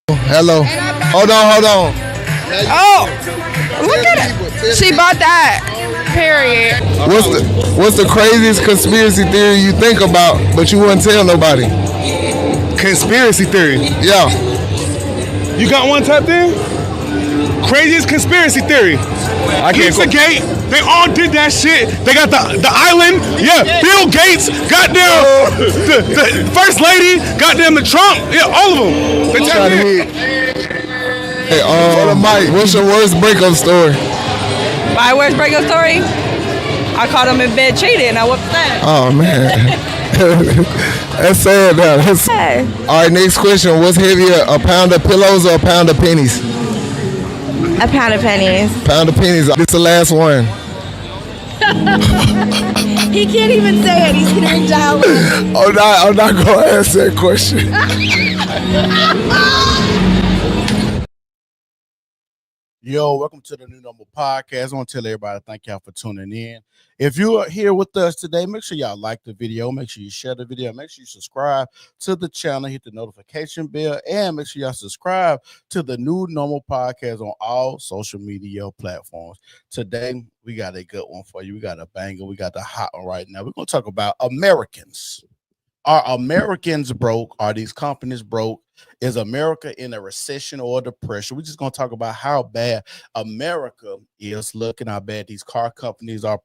Hello. Hold on. Oh, look at it. She bought that. Period. What's the craziest conspiracy theory you think about, but you wouldn't tell nobody? Conspiracy theory. Yeah. You got one tapped in? Craziest conspiracy theory. I can't. Pizzagate. They all did that shit. They got the island. Yeah. Bill Gates. Goddamn. The first lady. Goddamn the Trump. Yeah. All of them. They tapped in. Hey, Mike, what's your worst breakup story? My worst breakup story? I caught him in bed cheating and I whooped that. Oh man. That's sad. Hey. All right, next question. What's heavier, a pound of pillows or a pound of pennies? A pound of pennies. Pound of pennies. This is the last one. He can't even say it. He's getting down. I'm not going to answer that question. Yo, welcome to the New Normal Podcast. I want to tell everybody thank y'all for tuning in. If you are here with us today, make sure y'all like the video. Make sure you share the video. Make sure you subscribe to the channel. Hit the notification bell. And make sure y'all subscribe to the New Normal Podcast on all social media platforms. Today, we got a good one for you. We got a banger. We got the hot one right now. We're going to talk about Americans. Are Americans broke? Are these companies broke? Is America in a recession or depression? We're just going to talk about how bad America is looking, how bad these car companies are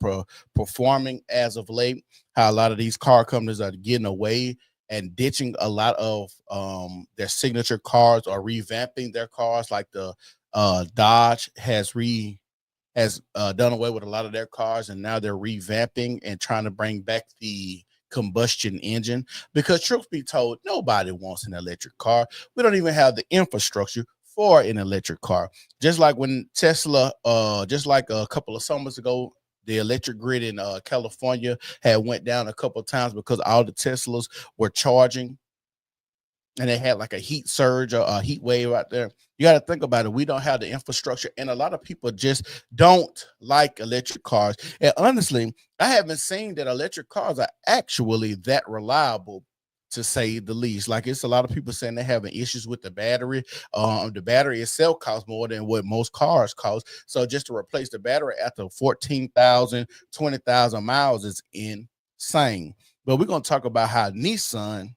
performing as of late, how a lot of these car companies are getting away and ditching a lot of their signature cars or revamping their cars, like the Dodge has done away with a lot of their cars, and now they're revamping and trying to bring back the combustion engine, because truth be told, nobody wants an electric car. We don't even have the infrastructure for an electric car. Just like when Tesla, just like a couple of summers ago, the electric grid in California had went down a couple of times because all the Teslas were charging and they had like a heat surge or a heat wave out there. You got to think about it. We don't have the infrastructure, and a lot of people just don't like electric cars. And honestly, I haven't seen that electric cars are actually that reliable, to say the least. Like, it's a lot of people saying they're having issues with the battery. The battery itself costs more than what most cars cost. So just to replace the battery after 14,000, 20,000 miles is insane. But we're going to talk about how Nissan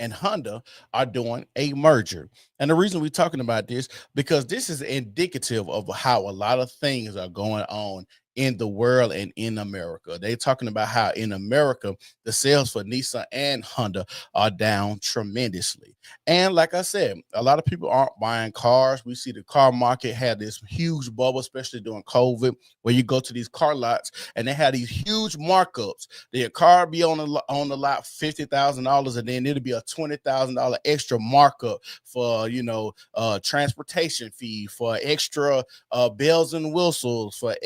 and Honda are doing a merger. And the reason we're talking about this, because this is indicative of how a lot of things are going on in the world and in America. They're talking about how in America, the sales for Nissan and Honda are down tremendously. And like I said, a lot of people aren't buying cars. We see the car market had this huge bubble, especially during COVID, where you go to these car lots and they had these huge markups. The car be on the lot $50,000, and then it'll be a $20,000 extra markup for transportation fee, for extra bells and whistles, for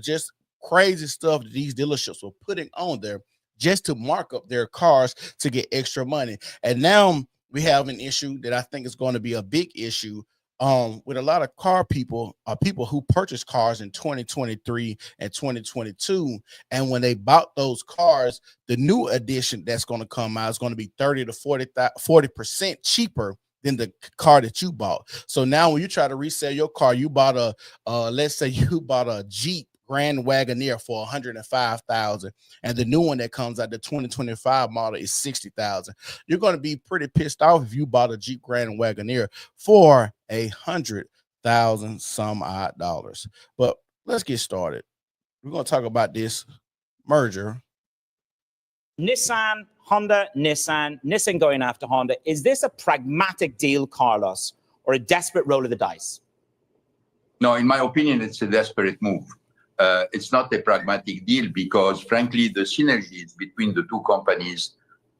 just crazy stuff that these dealerships were putting on there just to mark up their cars to get extra money. And now we have an issue that I think is going to be a big issue with a lot of car people, people who purchased cars in 2023 and 2022. And when they bought those cars, the new edition that's going to come out is going to be 30 to 40% cheaper than the car that you bought. So now when you try to resell your car, you bought let's say you bought a Jeep Grand Wagoneer for $105,000, and the new one that comes out, the 2025 model, is $60,000. You're going to be pretty pissed off if you bought a Jeep Grand Wagoneer for $100,000 some odd dollars. But let's get started. We're going to talk about this merger. Nissan, Honda, Nissan going after Honda. Is this a pragmatic deal, Carlos, or a desperate roll of the dice? No, in my opinion, it's a desperate move. It's not a pragmatic deal because, frankly, the synergies between the two companies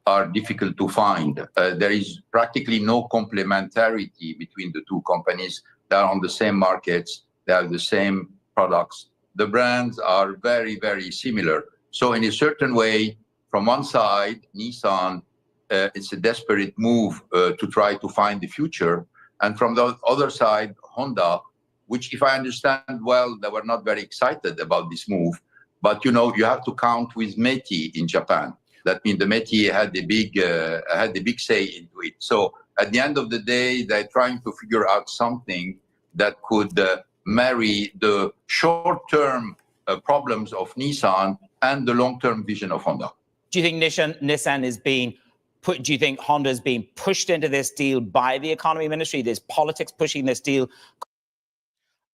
are difficult to find. There is practically no complementarity between the two companies. They are on the same markets. They have the same products. The brands are very, very similar. So in a certain way, from one side, Nissan, it's a desperate move to try to find the future. And from the other side, Honda, which, if I understand well, they were not very excited about this move. But, you have to count with Meti in Japan. That means the Meti had the big say into it. So At the end of the day, they're trying to figure out something that could marry the short-term problems of Nissan and the long-term vision of Honda. Do you think Nissan is being put? Do you think Honda is being pushed into this deal by the economy ministry? There's politics pushing this deal.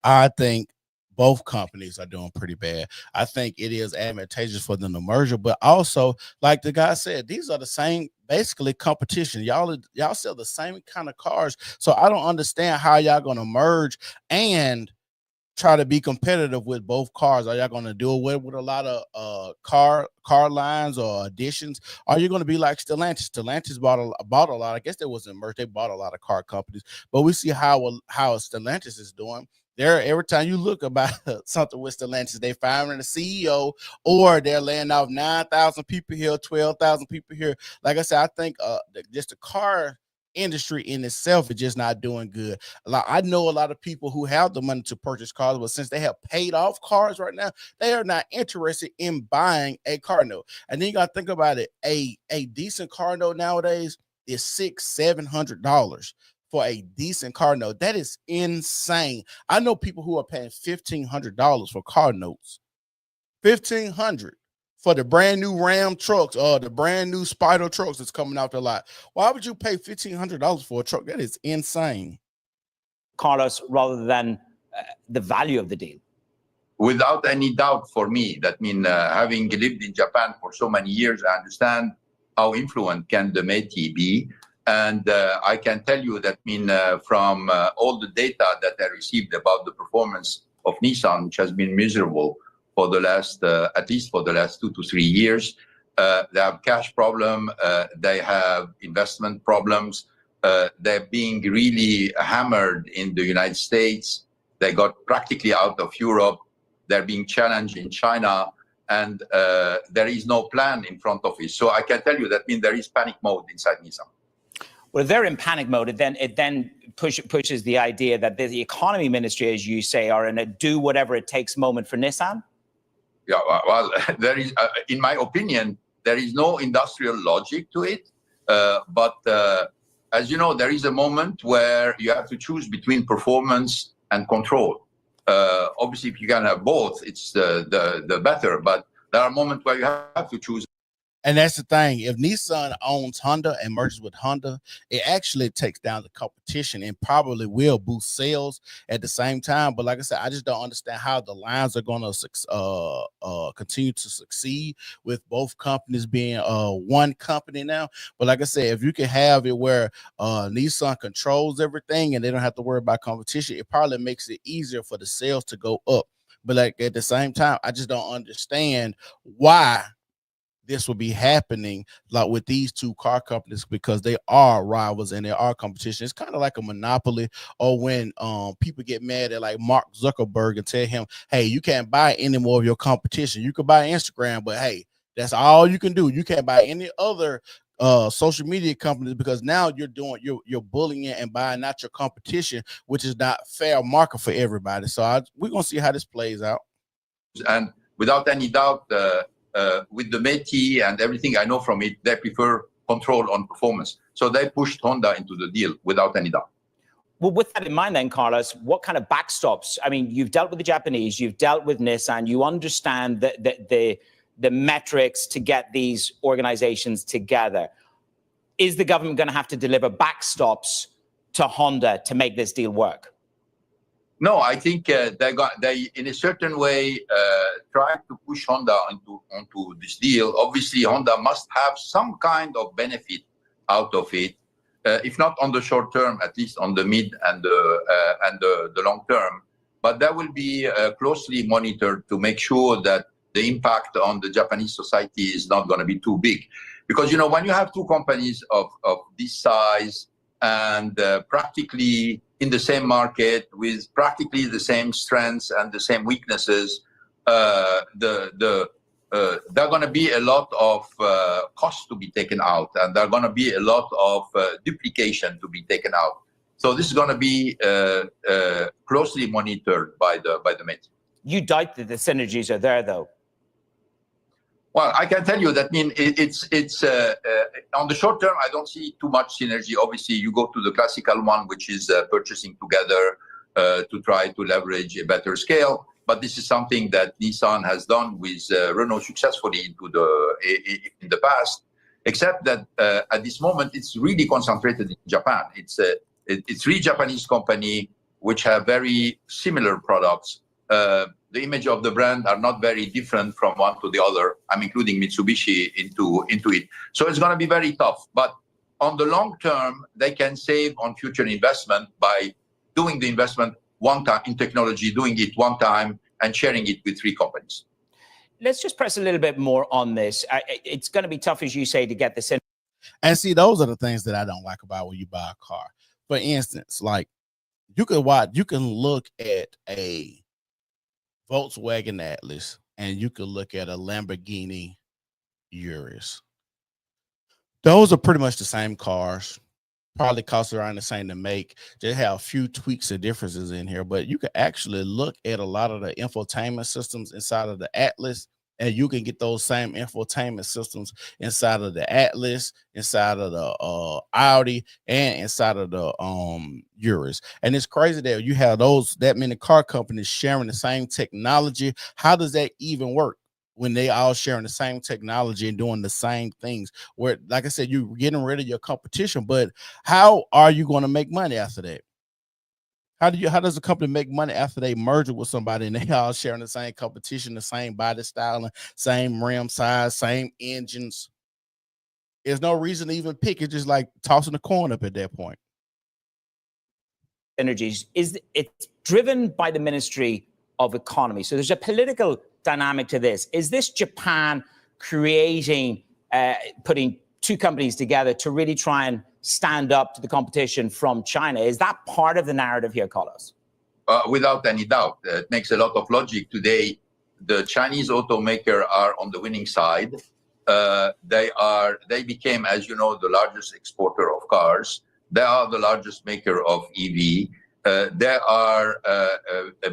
I think both companies are doing pretty bad. I think it is advantageous for them to merge, but also, like the guy said, these are the same, basically competition. Y'all sell the same kind of cars, so I don't understand how y'all gonna merge and try to be competitive with both cars. Are y'all going to do away with a lot of car lines or additions? Are you going to be like Stellantis? Stellantis bought a lot. I guess there wasn't merged. They bought a lot of car companies, but we see how Stellantis is doing. Every time you look about something with Stellantis, they firing a CEO, or they're laying off 9,000 people here, 12,000 people here. Like I said, I think just the car industry in itself is just not doing good. I know a lot of people who have the money to purchase cars, but since they have paid off cars right now, they are not interested in buying a car note. And then you got to think about it. A decent car note nowadays is $600-700 for a decent car note. That is insane. I know people who are paying $1,500 for car notes. $1,500 for the brand new Ram trucks or the brand new Spider trucks that's coming out the lot. Why would you pay $1,500 for a truck? That is insane. Carlos, rather than the value of the deal. Without any doubt for me, that means having lived in Japan for so many years, I understand how influent can the Métis be. And I can tell you that from all the data that I received about the performance of Nissan, which has been miserable for the last, at least for the last 2 to 3 years, they have cash problem, they have investment problems, they're being really hammered in the United States, they got practically out of Europe, they're being challenged in China, and there is no plan in front of it. So I can tell you that there is panic mode inside Nissan. Well, if they're in panic mode, it then pushes the idea that the economy ministry, as you say, are in a do whatever it takes moment for Nissan. Yeah, well, there is, in my opinion, there is no industrial logic to it. But as you know, there is a moment where you have to choose between performance and control. Obviously, if you can have both, it's the better. But there are moments where you have to choose. And that's the thing. If Nissan owns Honda and merges with Honda, it actually takes down the competition and probably will boost sales at the same time. But like I said, I just don't understand how the lines are going to continue to succeed with both companies being one company now. But like I said, if you can have it where Nissan controls everything and they don't have to worry about competition, it probably makes it easier for the sales to go up. But like at the same time, I just don't understand why this will be happening like with these two car companies, because they are rivals and they are competition. It's kind of like a monopoly, or when people get mad at like Mark Zuckerberg and tell him, hey, you can't buy any more of your competition. You can buy Instagram, but hey, that's all you can do. You can't buy any other social media companies, because now you're bullying and buying out your competition, which is not fair market for everybody. So we're gonna see how this plays out. And without any doubt, with the Métis and everything I know from it, they prefer control on performance. So they pushed Honda into the deal without any doubt. Well, with that in mind then, Carlos, what kind of backstops? I mean, you've dealt with the Japanese, you've dealt with Nissan, you understand the metrics to get these organizations together. Is the government going to have to deliver backstops to Honda to make this deal work? No, I think they in a certain way tried to push Honda onto this deal. Obviously, Honda must have some kind of benefit out of it, if not on the short term, at least on the mid and the long term. But that will be closely monitored to make sure that the impact on the Japanese society is not going to be too big. Because, you know, when you have two companies of this size and practically in the same market with practically the same strengths and the same weaknesses, there are going to be a lot of costs to be taken out, and there are going to be a lot of duplication to be taken out. So this is going to be closely monitored by the Métis. You doubt that the synergies are there, though. Well, I can tell you that it's on the short term, I don't see too much synergy. Obviously, you go to the classical one, which is purchasing together to try to leverage a better scale. But this is something that Nissan has done with Renault successfully in the past, except that at this moment, it's really concentrated in Japan. It's three Japanese companies which have very similar products. The image of the brand are not very different from one to the other. I'm including Mitsubishi into it. So it's going to be very tough. But on the long term, they can save on future investment by doing the investment one time in technology, doing it one time and sharing it with three companies. Let's just press a little bit more on this. It's going to be tough, as you say, to get this in. And see, those are the things that I don't like about when you buy a car. For instance, like you can look at a Volkswagen Atlas and you can look at a Lamborghini Urus. Those are pretty much the same cars. Probably cost around the same to make. They have a few tweaks and differences in here, but you can actually look at a lot of the infotainment systems inside of the Atlas, and you can get those same infotainment systems inside of the Atlas, inside of the Audi, and inside of the Urus. And it's crazy that you have that many car companies sharing the same technology. How does that even work when they all sharing the same technology and doing the same things? Where, like I said, you're getting rid of your competition, but how are you going to make money after that? How does a company make money after they merge with somebody and they all sharing the same competition, the same body styling, same rim size, same engines? There's no reason to even pick. It's just like tossing a coin up at that point. Energies it's driven by the Ministry of Economy. So there's a political dynamic to this. Is this Japan creating, putting two companies together to really try and stand up to the competition from China? Is that part of the narrative here, Carlos? Without any doubt. It makes a lot of logic. Today, the Chinese automaker are on the winning side. They became, as you know, the largest exporter of cars. They are the largest maker of EV. They are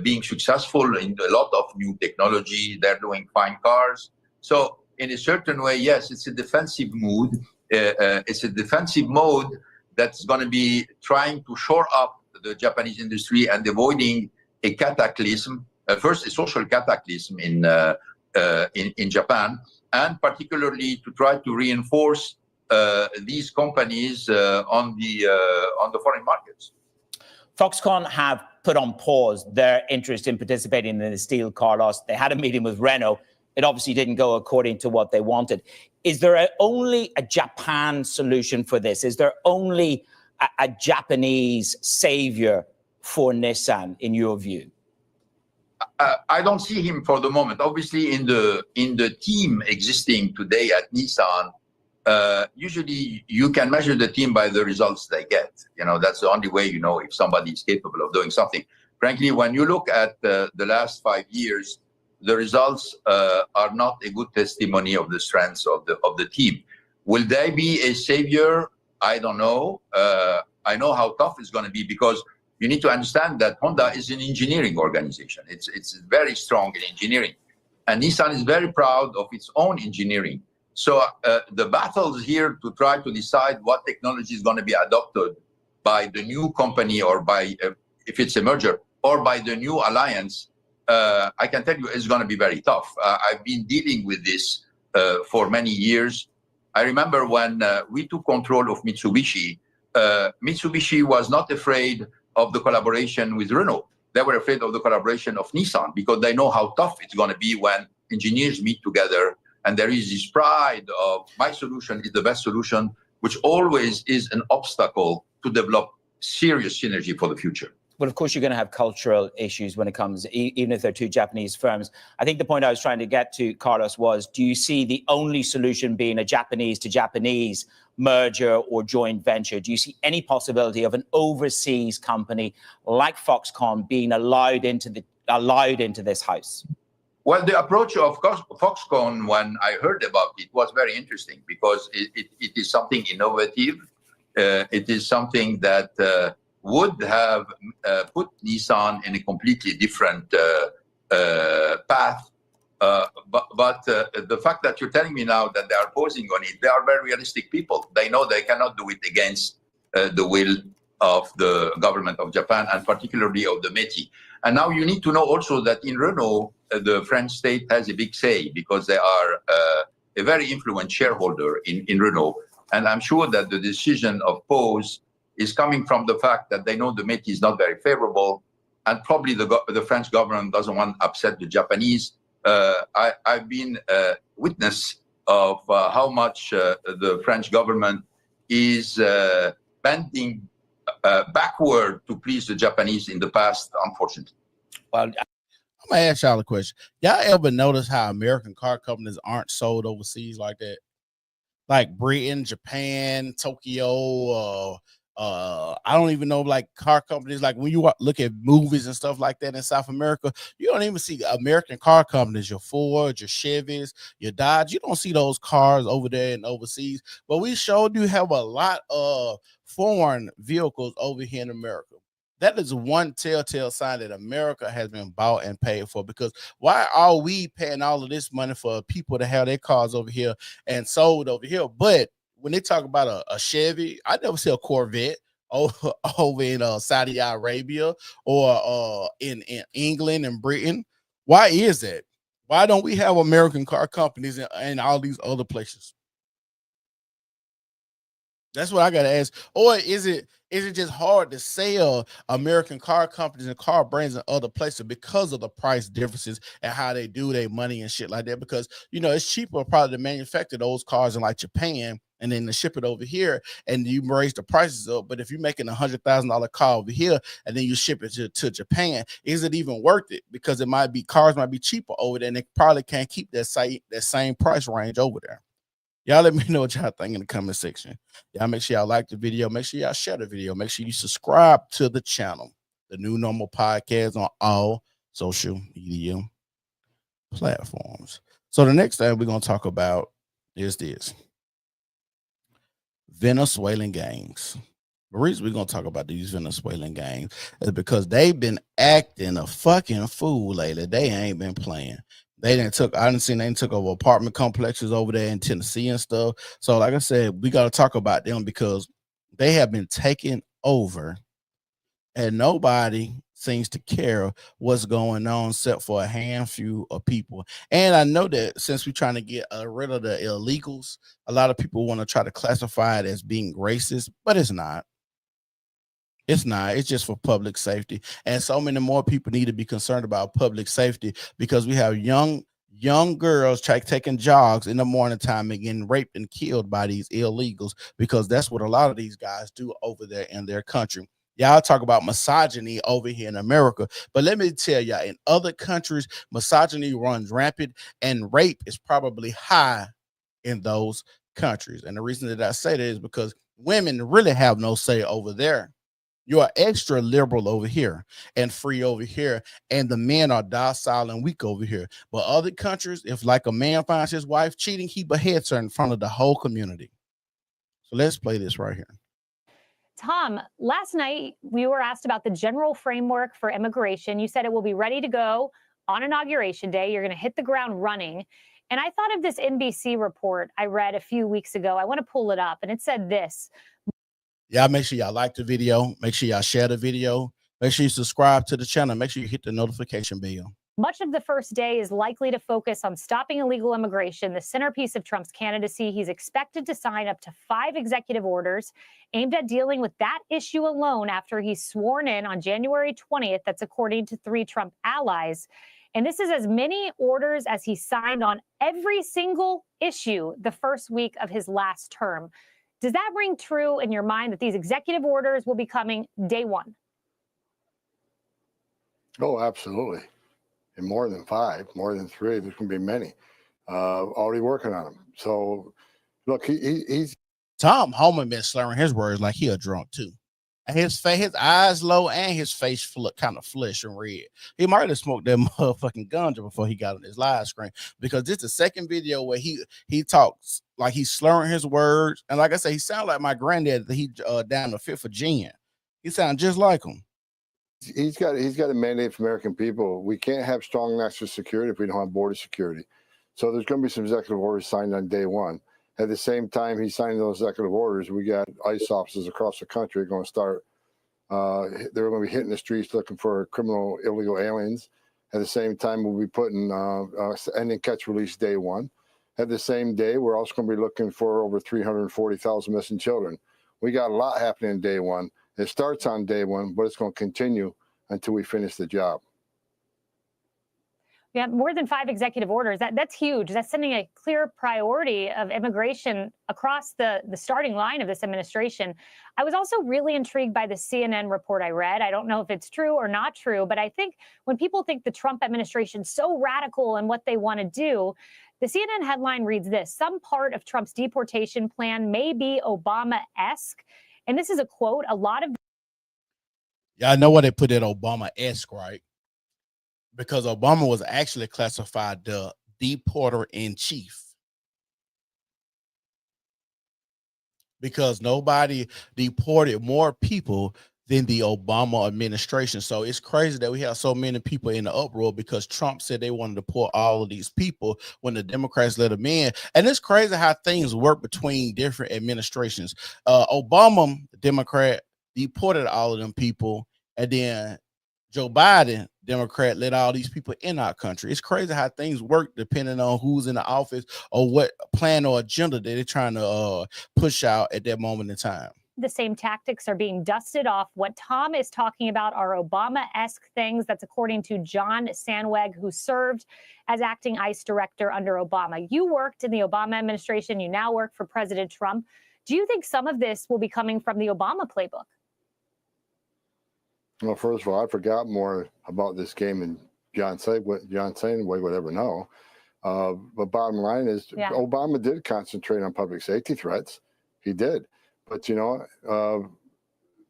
being successful in a lot of new technology. They're doing fine cars. So in a certain way, yes, it's a defensive mood. It's a defensive mode that's going to be trying to shore up the Japanese industry and avoiding a cataclysm, first a social cataclysm in Japan, and particularly to try to reinforce these companies on the foreign markets. Foxconn have put on pause their interest in participating in the deal, Carlos. They had a meeting with Renault. It obviously didn't go according to what they wanted. Is there only a Japan solution for this? Is there only a Japanese savior for Nissan, in your view? I don't see him for the moment. Obviously, in the team existing today at Nissan, usually you can measure the team by the results they get. You know, that's the only way you know if somebody is capable of doing something. Frankly, when you look at the last 5 years, the results are not a good testimony of the strengths of the team. Will they be a savior? I don't know. I know how tough it's going to be, because you need to understand that Honda is an engineering organization. It's very strong in engineering, and Nissan is very proud of its own engineering. So the battles here to try to decide what technology is going to be adopted by the new company, or by, if it's a merger, or by the new alliance, I can tell you it's going to be very tough. I've been dealing with this for many years. I remember when we took control of Mitsubishi, Mitsubishi was not afraid of the collaboration with Renault. They were afraid of the collaboration of Nissan, because they know how tough it's going to be when engineers meet together. And there is this pride of my solution is the best solution, which always is an obstacle to develop serious synergy for the future. Well, of course, you're going to have cultural issues when it comes, even if they're two Japanese firms. I think the point I was trying to get to, Carlos, was, do you see the only solution being a Japanese to Japanese merger or joint venture? Do you see any possibility of an overseas company like Foxconn being allowed into this house? Well, the approach of Foxconn, when I heard about it, was very interesting, because it is something innovative. It is something that would have put Nissan in a completely different path. But the fact that you're telling me now that they are posing on it, they are very realistic people. They know they cannot do it against the will of the government of Japan, and particularly of the Métis. And now you need to know also that in Renault, the French state has a big say, because they are a very influential shareholder in Renault. And I'm sure that the decision of pause is coming from the fact that they know the Métis is not very favorable, and probably the French government doesn't want to upset the Japanese. I've been witness of how much the French government is bending backward to please the Japanese in the past, unfortunately. Well, I'm gonna ask y'all a question. Y'all ever notice how American car companies aren't sold overseas like that? Like Britain, Japan, Tokyo, I don't even know, like car companies, like when you look at movies and stuff like that in South America, you don't even see American car companies, your Ford, your Chevys, your Dodge. You don't see those cars over there and overseas, but we sure do have a lot of foreign vehicles over here in America. That is one telltale sign that America has been bought and paid for, because why are we paying all of this money for people to have their cars over here and sold over here? But when they talk about a Chevy, I never see a Corvette over in Saudi Arabia or in England and Britain. Why is that? Why don't we have American car companies in all these other places? That's what I gotta ask. Or is it just hard to sell American car companies and car brands in other places because of the price differences and how they do their money and shit like that? Because it's cheaper probably to manufacture those cars in like Japan and then to ship it over here, and you raise the prices up. But if you're making $100,000 car over here and then you ship it to Japan, is it even worth it? Because cars might be cheaper over there, and they probably can't keep that same price range over there. Y'all let me know what y'all think in the comment section. Y'all make sure y'all like the video. Make sure y'all share the video. Make sure you subscribe to the channel, the New Normal Podcast, on all social media platforms. So the next thing we're going to talk about is this: Venezuelan gangs. The reason we're going to talk about these Venezuelan gangs is because they've been acting a fucking fool lately. They ain't been playing. I didn't see they took over apartment complexes over there in Tennessee and stuff. So like I said, we got to talk about them because they have been taken over and nobody seems to care what's going on except for a handful of people. And I know that since we're trying to get rid of the illegals, a lot of people want to try to classify it as being racist, but it's not. It's not. It's just for public safety. And so many more people need to be concerned about public safety, because we have young girls taking jogs in the morning time and getting raped and killed by these illegals, because that's what a lot of these guys do over there in their country. Y'all talk about misogyny over here in America, but let me tell y'all, in other countries, misogyny runs rampant and rape is probably high in those countries. And the reason that I say that is because women really have no say over there. You are extra liberal over here and free over here, and the men are docile and weak over here. But other countries, if like a man finds his wife cheating, he beheads her in front of the whole community. So let's play this right here. Tom, last night we were asked about the general framework for immigration. You said it will be ready to go on Inauguration Day. You're going to hit the ground running. And I thought of this NBC report I read a few weeks ago. I want to pull it up, and it said this. Y'all make sure y'all like the video. Make sure y'all share the video. Make sure you subscribe to the channel. Make sure you hit the notification bell. Much of the first day is likely to focus on stopping illegal immigration, the centerpiece of Trump's candidacy. He's expected to sign up to 5 executive orders aimed at dealing with that issue alone after he's sworn in on January 20th. That's according to 3 Trump allies. And this is as many orders as he signed on every single issue the first week of his last term. Does that ring true in your mind that these executive orders will be coming day one? Oh, absolutely. And more than 5, more than 3, there's going to be many already working on them. So, look, he's... Tom Homan been slurring his words like he a drunk too. And his eyes low and his face kind of flesh and red. He might have smoked that motherfucking ganja before he got on his live screen, because this is the second video where he talks like he's slurring his words. And like I said, he sounds like my granddad that he down the 5th of gin. He sounds just like him. He's got a mandate for American people. We can't have strong national security if we don't have border security. So there's going to be some executive orders signed on day one. At the same time he's signing those executive orders, we got ICE officers across the country going to start. They're going to be hitting the streets looking for criminal illegal aliens. At the same time, we'll be putting ending catch release day one. At the same day, we're also going to be looking for over 340,000 missing children. We got a lot happening day one. It starts on day one, but it's going to continue until we finish the job. We have more than 5 executive orders. That's huge. That's sending a clear priority of immigration across the starting line of this administration. I was also really intrigued by the CNN report I read. I don't know if it's true or not true, but I think when people think the Trump administration is so radical in what they want to do, the CNN headline reads this: some part of Trump's deportation plan may be Obama-esque. And this is a quote. A lot of Yeah, I know why they put that Obama-esque, right? Because Obama was actually classified the deporter-in-chief. Because nobody deported more people than the Obama administration. So it's crazy that we have so many people in the uproar because Trump said they wanted to deport all of these people when the Democrats let them in. And it's crazy how things work between different administrations. Obama, the Democrat, deported all of them people, and then Joe Biden, Democrat, let all these people in our country. It's crazy how things work depending on who's in the office or what plan or agenda that they're trying to push out at that moment in time. The same tactics are being dusted off. What Tom is talking about are Obama-esque things. That's according to John Sandweg, who served as acting ICE director under Obama. You worked in the Obama administration. You now work for President Trump. Do you think some of this will be coming from the Obama playbook? Well, first of all, I forgot more about this game than John Sandweg would ever know. But bottom line is, Obama did concentrate on public safety threats. He did. But, you know,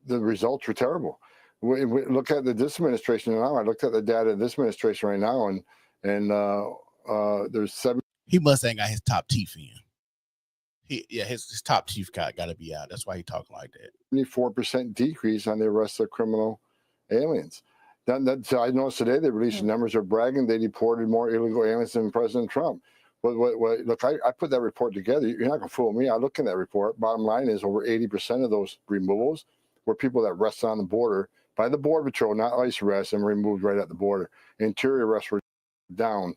the results were terrible. We look at this administration now. I looked at the data of this administration right now, and there's 7. He must ain't got his top teeth in. His top teeth got to be out. That's why he talking like that. 74% decrease on the arrest of criminal aliens. So I noticed today they released the numbers are bragging they deported more illegal aliens than President Trump. Look, I put that report together. You're not going to fool me. I look in that report. Bottom line is over 80% of those removals were people that arrested on the border by the Border Patrol, not ICE arrests, and removed right at the border. Interior arrests were down.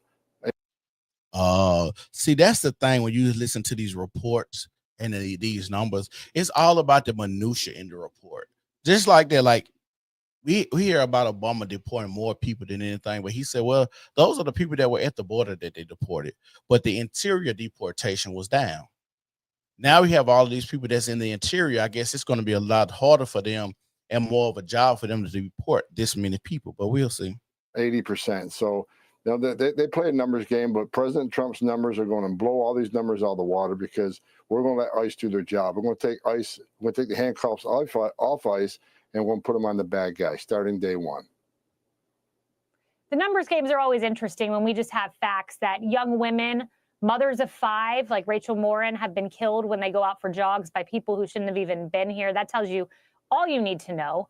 See, that's the thing when you listen to these reports and these numbers, it's all about the minutia in the report. Just like that, like we hear about Obama deporting more people than anything, but he said, well, those are the people that were at the border that they deported, but the interior deportation was down. Now we have all of these people that's in the interior. I guess it's going to be a lot harder for them and more of a job for them to deport this many people, but we'll see. 80%. So you know, they play a numbers game, but President Trump's numbers are going to blow all these numbers out of the water because we're going to let ICE do their job. We're going to take ICE, we're going to take the handcuffs off ICE, and we'll put them on the bad guy starting day one. The numbers games are always interesting when we just have facts that young women, mothers of 5, like Rachel Morin, have been killed when they go out for jogs by people who shouldn't have even been here. That tells you all you need to know.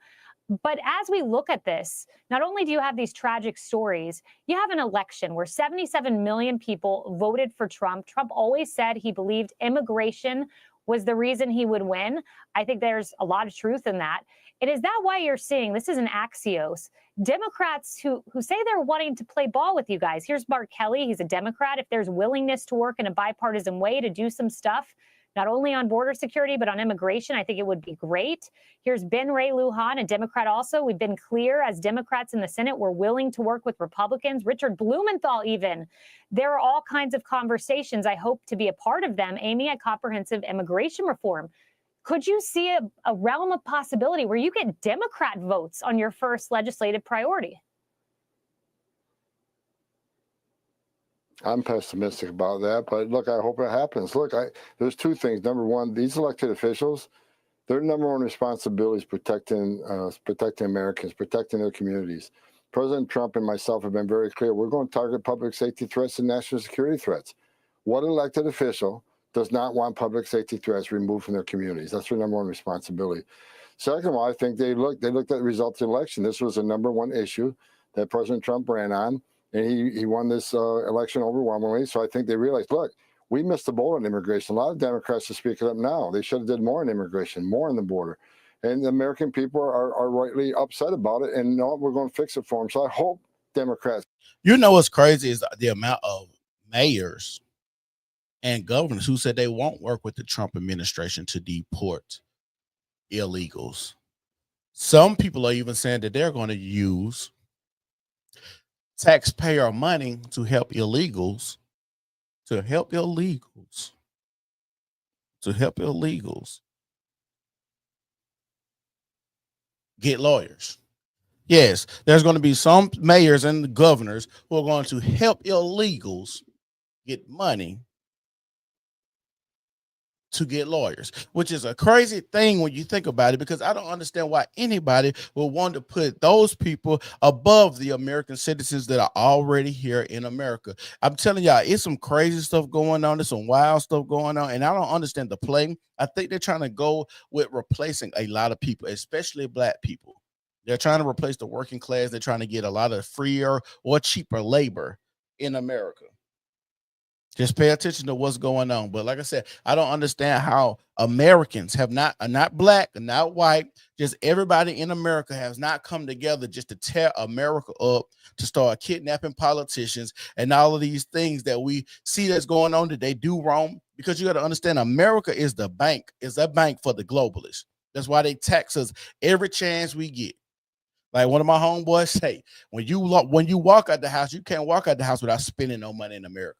But as we look at this, not only do you have these tragic stories, you have an election where 77 million people voted for Trump. Trump always said he believed immigration was the reason he would win. I think there's a lot of truth in that. And is that why you're seeing, this is an Axios, Democrats who say they're wanting to play ball with you guys? Here's Mark Kelly. He's a Democrat. If there's willingness to work in a bipartisan way to do some stuff, not only on border security, but on immigration, I think it would be great. Here's Ben Ray Lujan, a Democrat also. We've been clear as Democrats in the Senate, we're willing to work with Republicans. Richard Blumenthal even. There are all kinds of conversations. I hope to be a part of them aiming at comprehensive immigration reform. Could you see a realm of possibility where you get Democrat votes on your first legislative priority? I'm pessimistic about that, but look, I hope it happens. Look, there's two things. Number one, these elected officials, their number one responsibility is protecting Americans, protecting their communities. President Trump and myself have been very clear. We're going to target public safety threats and national security threats. What elected official does not want public safety threats removed from their communities? That's their number one responsibility. Second of all, I think they looked at the results of the election. This was the #1 issue that President Trump ran on, and he won this election overwhelmingly. So I think they realized, look, we missed the boat on immigration. A lot of Democrats are speaking up now. They should have did more on immigration, more on the border. And the American people are rightly upset about it, and no, we're going to fix it for them. So I hope Democrats. You know what's crazy is the amount of mayors and governors who said they won't work with the Trump administration to deport illegals. Some people are even saying that they're going to use taxpayer money to help illegals, get lawyers. Yes, there's going to be some mayors and governors who are going to help illegals get money to get lawyers, which is a crazy thing when you think about it, because I don't understand why anybody would want to put those people above the American citizens that are already here in America. I'm telling y'all, it's some crazy stuff going on. There's some wild stuff going on, and I don't understand the play. I think they're trying to go with replacing a lot of people, especially black people. They're trying to replace the working class. They're trying to get a lot of freer or cheaper labor in America. Just pay attention to what's going on. But like I said, I don't understand how Americans are not black and not white. Just everybody in America has not come together just to tear America up, to start kidnapping politicians and all of these things that we see that's going on that they do wrong. Because you got to understand, America is a bank for the globalists. That's why they tax us every chance we get. Like one of my homeboys say, when you walk out the house, you can't walk out the house without spending no money in America.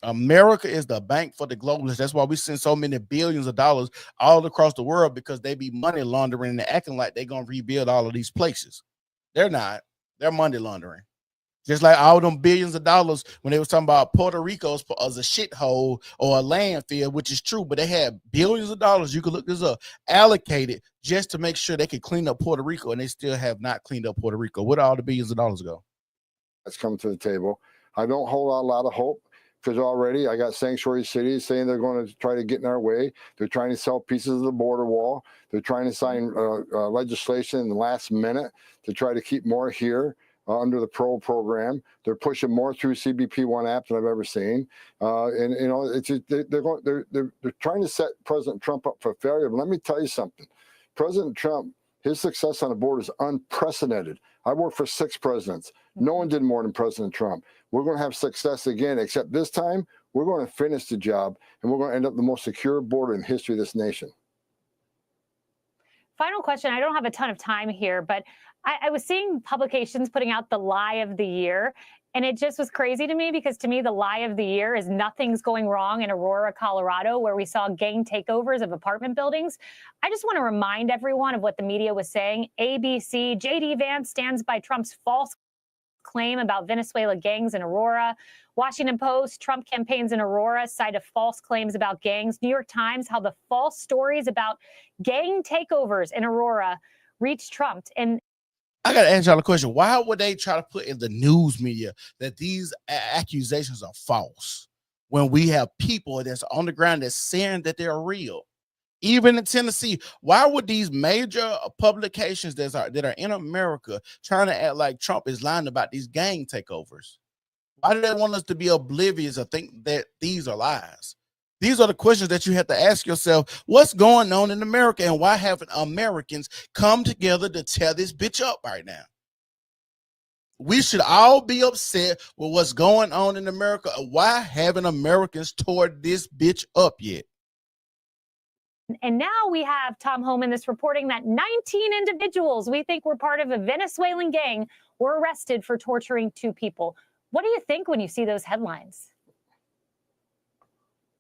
America is the bank for the globalists. That's why we send so many billions of dollars all across the world, because they be money laundering and acting like they're going to rebuild all of these places. They're not. They're money laundering. Just like all them billions of dollars when they was talking about Puerto Rico as a shithole or a landfill, which is true, but they had billions of dollars, you can look this up, allocated just to make sure they could clean up Puerto Rico, and they still have not cleaned up Puerto Rico. Where did all the billions of dollars go? That's come to the table. I don't hold out a lot of hope, because already I got sanctuary cities saying they're going to try to get in our way. They're trying to sell pieces of the border wall. They're trying to sign legislation in the last minute to try to keep more here. Under the PRO program, they're pushing more through CBP1 app than I've ever seen, and you know it's just, they're trying to set President Trump up for failure. But let me tell you something, President Trump, his success on the border is unprecedented. I worked for 6 presidents. No one did more than President Trump. We're going to have success again, except this time we're going to finish the job, and we're going to end up the most secure border in history of this nation. Final question. I don't have a ton of time here, but I was seeing publications putting out the lie of the year, and it just was crazy to me, because to me, the lie of the year is nothing's going wrong in Aurora, Colorado, where we saw gang takeovers of apartment buildings. I just want to remind everyone of what the media was saying. ABC, J.D. Vance stands by Trump's false claim about Venezuela gangs in Aurora. Washington Post, Trump campaigns in Aurora cited false claims about gangs. New York Times, how the false stories about gang takeovers in Aurora reached Trump. And I got to ask y'all a question. Why would they try to put in the news media that these accusations are false when we have people that's on the ground that's saying that they're real? Even in Tennessee, why would these major publications that are in America trying to act like Trump is lying about these gang takeovers? Why do they want us to be oblivious or think that these are lies? These are the questions that you have to ask yourself. What's going on in America, and why haven't Americans come together to tear this bitch up right now? We should all be upset with what's going on in America. Why haven't Americans tore this bitch up yet? And now we have Tom Homan that's reporting that 19 individuals we think were part of a Venezuelan gang were arrested for torturing 2 people. What do you think when you see those headlines?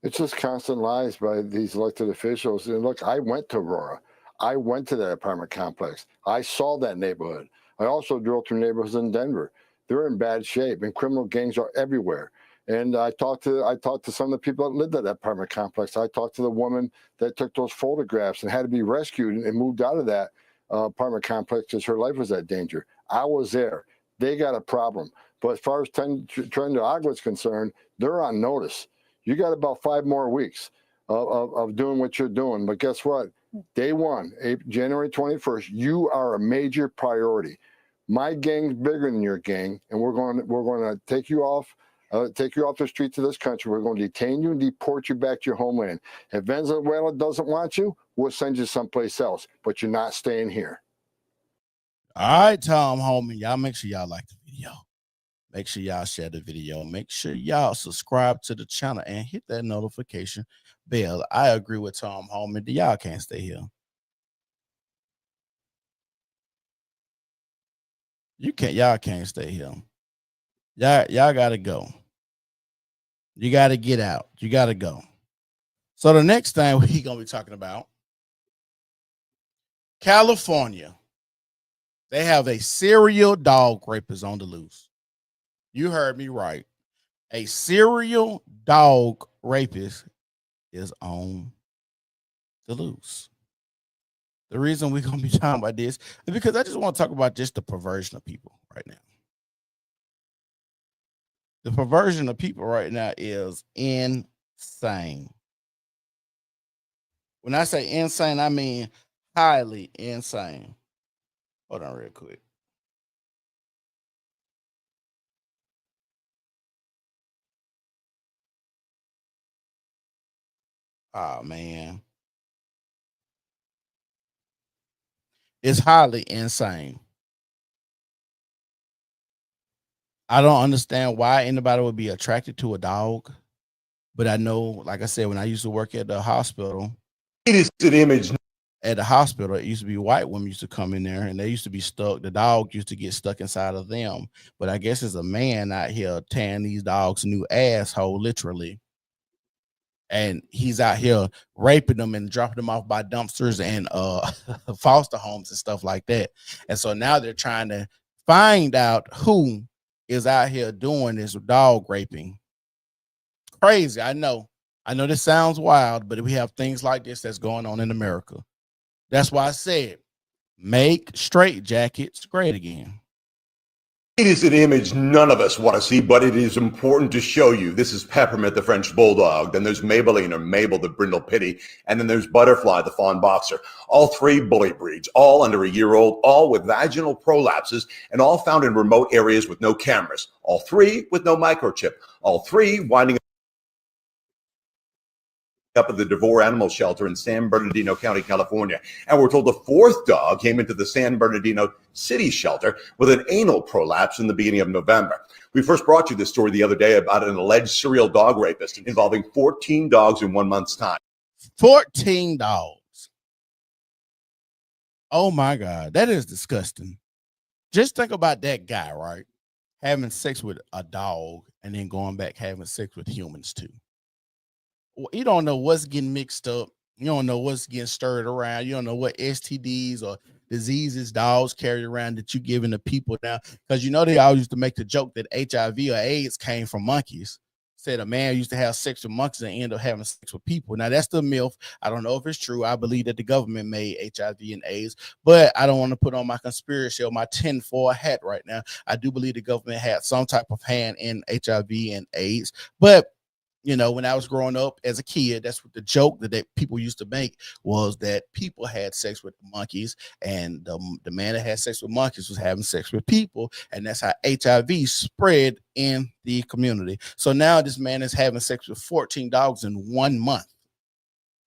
It's just constant lies by these elected officials. And look, I went to Aurora. I went to that apartment complex. I saw that neighborhood. I also drove through neighborhoods in Denver. They're in bad shape, and criminal gangs are everywhere. And I talked to some of the people that lived at that apartment complex. I talked to the woman that took those photographs and had to be rescued and moved out of that apartment complex because her life was at danger. I was there. They got a problem. But as far as Tren de Agua is concerned, they're on notice. You got about 5 more weeks of doing what you're doing. But guess what? Day one, January 21st, you are a major priority. My gang's bigger than your gang, and we're going to take you off the streets of this country. We're going to detain you and deport you back to your homeland. If Venezuela doesn't want you, we'll send you someplace else, but you're not staying here. All right, Tom Holman, y'all make sure y'all like the video. Make sure y'all share the video. Make sure y'all subscribe to the channel and hit that notification bell. I agree with Tom Holman. Y'all can't stay here. Y'all can't stay here. Y'all gotta go. You gotta get out. You gotta go. So the next thing we're gonna be talking about, California. They have a serial dog rapist on the loose. You heard me right. A serial dog rapist is on the loose. The reason we're going to be talking about this is because I just want to talk about just the perversion of people right now. The perversion of people right now is insane. When I say insane, I mean highly insane. Hold on real quick. Oh, man. It's highly insane. I don't understand why anybody would be attracted to a dog. But I know, like I said, when I used to work at the hospital, It is an image. at the hospital, it used to be white women used to come in there and they used to be stuck. The dog used to get stuck inside of them. But I guess there's a man out here tearing these dogs new asshole, literally. And he's out here raping them and dropping them off by dumpsters and foster homes and stuff like that. And so now they're trying to find out who is out here doing this dog raping. Crazy. I know this sounds wild, but we have things like this that's going on in America. That's why I said, make straight jackets great again. It is an image none of us want to see, but it is important to show you. This is Peppermint, the French Bulldog. Then there's Maybelline, or Mabel, the Brindle Pity. And then there's Butterfly, the Fawn Boxer. All three bully breeds, all under a year old, all with vaginal prolapses, and all found in remote areas with no cameras. All three with no microchip. All three winding up at the DeVore Animal Shelter in San Bernardino County, California. And we're told the fourth dog came into the San Bernardino City Shelter with an anal prolapse in the beginning of November. We first brought you this story the other day about an alleged serial dog rapist involving 14 dogs in 1 month's time. 14 dogs. Oh my God, that is disgusting. Just think about that guy, right? Having sex with a dog and then going back having sex with humans too. You don't know what's getting mixed up. You don't know what's getting stirred around. You don't know what STDs or diseases dogs carry around that you giving to people now. Because you know they always used to make the joke that HIV or AIDS came from monkeys. Said a man used to have sex with monkeys and end up having sex with people. Now that's the myth. I don't know if it's true. I believe that the government made HIV and AIDS, but I don't want to put on my conspiracy or my tinfoil hat right now. I do believe the government had some type of hand in HIV and AIDS, but you know, when I was growing up as a kid, that's what the joke that people used to make was that people had sex with monkeys, and the man that had sex with monkeys was having sex with people, and that's how HIV spread in the community. So now this man is having sex with 14 dogs in 1 month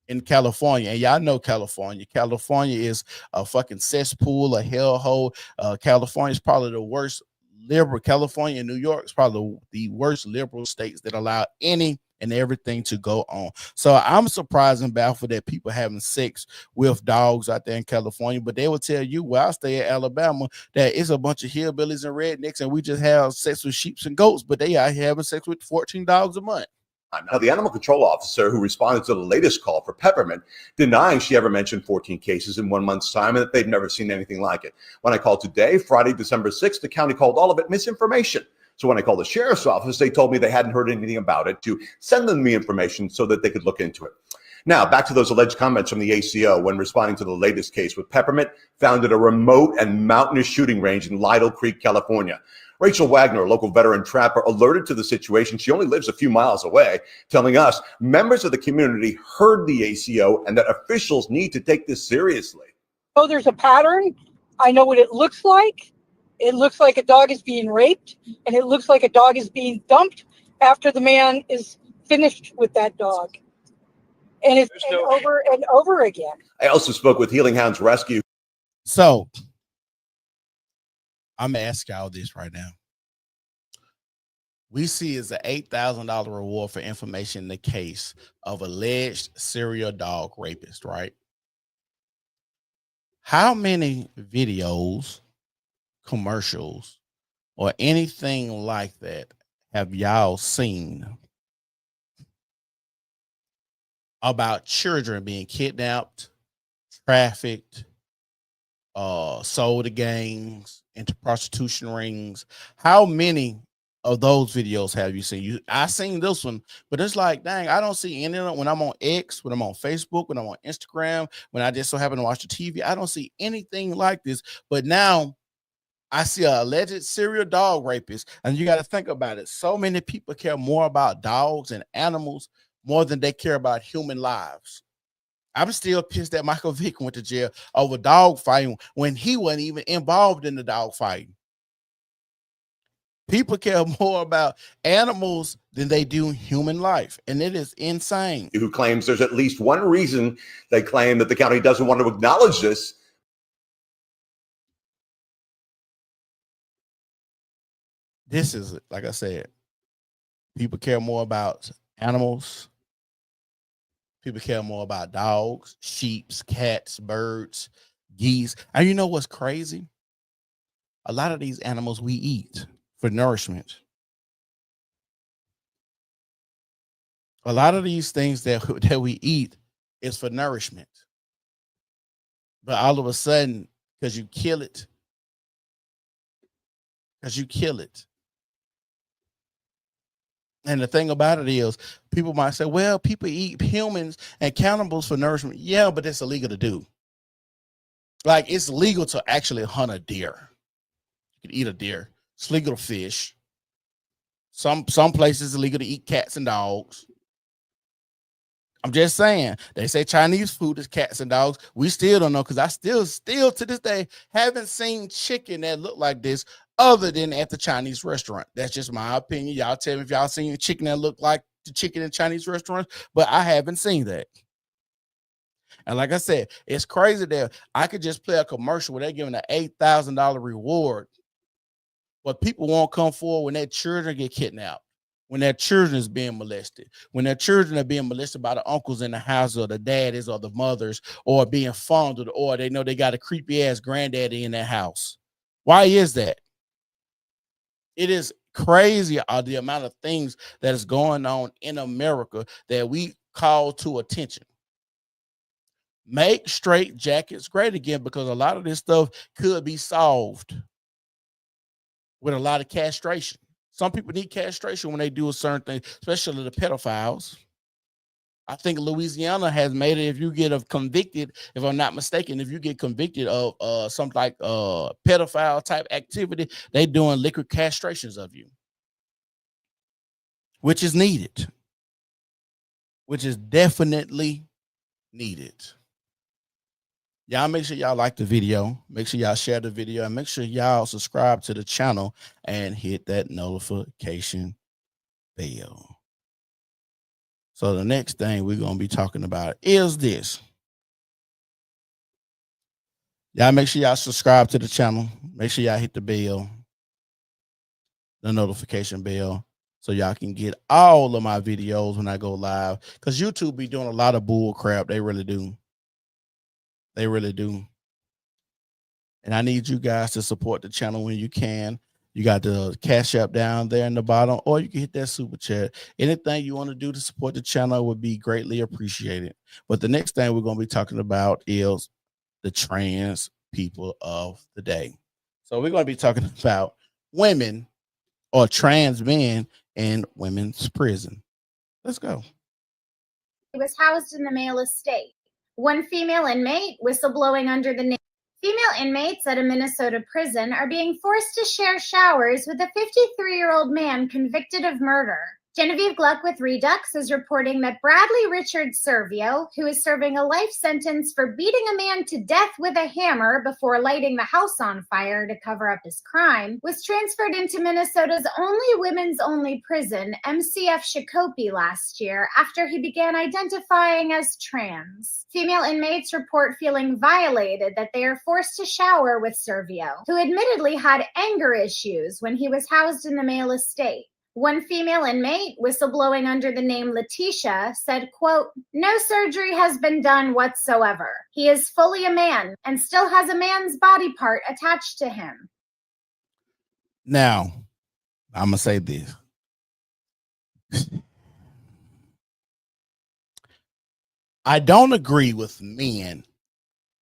in California. And y'all know California. California is a fucking cesspool, a hellhole. California is probably the worst liberal. California and New York is probably the worst liberal states that allow any and everything to go on. So I'm surprised and baffled that people having sex with dogs out there in California, but they will tell you, well, I stay at Alabama, that it's a bunch of hillbillies and rednecks and we just have sex with sheep and goats, but they out here having sex with 14 dogs a month. Now, the animal control officer who responded to the latest call for Peppermint denying she ever mentioned 14 cases in 1 month's time and that they've never seen anything like it. When I called today, Friday, December 6th, the county called all of it misinformation. So when I called the sheriff's office, they told me they hadn't heard anything about it, to send them the information so that they could look into it. Now, back to those alleged comments from the ACO when responding to the latest case with Peppermint found at a remote and mountainous shooting range in Lytle Creek, California. Rachel Wagner, a local veteran trapper, alerted to the situation. She only lives a few miles away, telling us members of the community heard the ACO and that officials need to take this seriously. Oh, there's a pattern. I know what it looks like. It looks like a dog is being raped, and it looks like a dog is being dumped after the man is finished with that dog. And it's over and over again. I also spoke with Healing Hounds Rescue. So I'm gonna ask y'all this right now. We see is an $8,000 reward for information in the case of alleged serial dog rapist, right? How many videos, commercials, or anything like that have y'all seen about children being kidnapped, trafficked, sold to gangs, into prostitution rings? How many of those videos have you seen? I seen this one, but it's like, dang, I don't see any of them when I'm on X, when I'm on Facebook, when I'm on Instagram, when I just so happen to watch the TV. I don't see anything like this. But now I see an alleged serial dog rapist, and you got to think about it. So many people care more about dogs and animals more than they care about human lives. I'm still pissed that Michael Vick went to jail over dog fighting when he wasn't even involved in the dog fighting. People care more about animals than they do human life, and it is insane. Who claims there's at least one reason they claim that the county doesn't want to acknowledge this. This is, like I said, people care more about animals. People care more about dogs, sheep, cats, birds, geese. And you know what's crazy? A lot of these animals we eat for nourishment. A lot of these things that we eat is for nourishment. But all of a sudden, because you kill it, and the thing about it is, people might say, well, people eat humans and cannibals for nourishment. Yeah, but it's illegal to do. Like, it's legal to actually hunt a deer. You can eat a deer. It's legal to fish. Some places it's illegal to eat cats and dogs. I'm just saying. They say Chinese food is cats and dogs. We still don't know, because I still to this day haven't seen chicken that look like this other than at the Chinese restaurant. That's just my opinion. Y'all tell me if y'all seen chicken that look like the chicken in Chinese restaurants, but I haven't seen that. And like I said, it's crazy that I could just play a commercial where they're giving an $8,000 reward, but people won't come forward when their children get kidnapped, when their children is being molested, when their children are being molested by the uncles in the house, or the daddies or the mothers, or being fondled, or they know they got a creepy ass granddaddy in their house. Why is that? It is crazy the amount of things that is going on in America that we call to attention. Make straight jackets great again, because a lot of this stuff could be solved with a lot of castration. Some people need castration when they do a certain thing, especially the pedophiles. I think Louisiana has made it, if you get convicted, if I'm not mistaken, if you get convicted of something like pedophile type activity, they doing liquid castrations of you, which is needed, which is definitely needed. Y'all make sure y'all like the video, make sure y'all share the video, and make sure y'all subscribe to the channel and hit that notification bell. So the next thing we're going to be talking about is this. Y'all make sure y'all subscribe to the channel. Make sure y'all hit the bell, the notification bell, so y'all can get all of my videos when I go live. Because YouTube be doing a lot of bull crap. They really do. They really do. And I need you guys to support the channel when you can. You got the Cash App down there in the bottom, or you can hit that super chat. Anything you want to do to support the channel would be greatly appreciated. But the next thing we're going to be talking about is the trans people of the day. So we're going to be talking about women, or trans men in women's prison. Let's go. was housed in the male estate. One female inmate, whistleblowing under the name. Female inmates at a Minnesota prison are being forced to share showers with a 53-year-old man convicted of murder. Genevieve Gluck with Redux is reporting that Bradley Richard Servio, who is serving a life sentence for beating a man to death with a hammer before lighting the house on fire to cover up his crime, was transferred into Minnesota's only women's-only prison, MCF Shakopee, last year after he began identifying as trans. Female inmates report feeling violated that they are forced to shower with Servio, who admittedly had anger issues when he was housed in the male estate. One female inmate, whistleblowing under the name Letitia, said, quote, "No surgery has been done whatsoever. He is fully a man and still has a man's body part attached to him." Now, I'm going to say this. I don't agree with men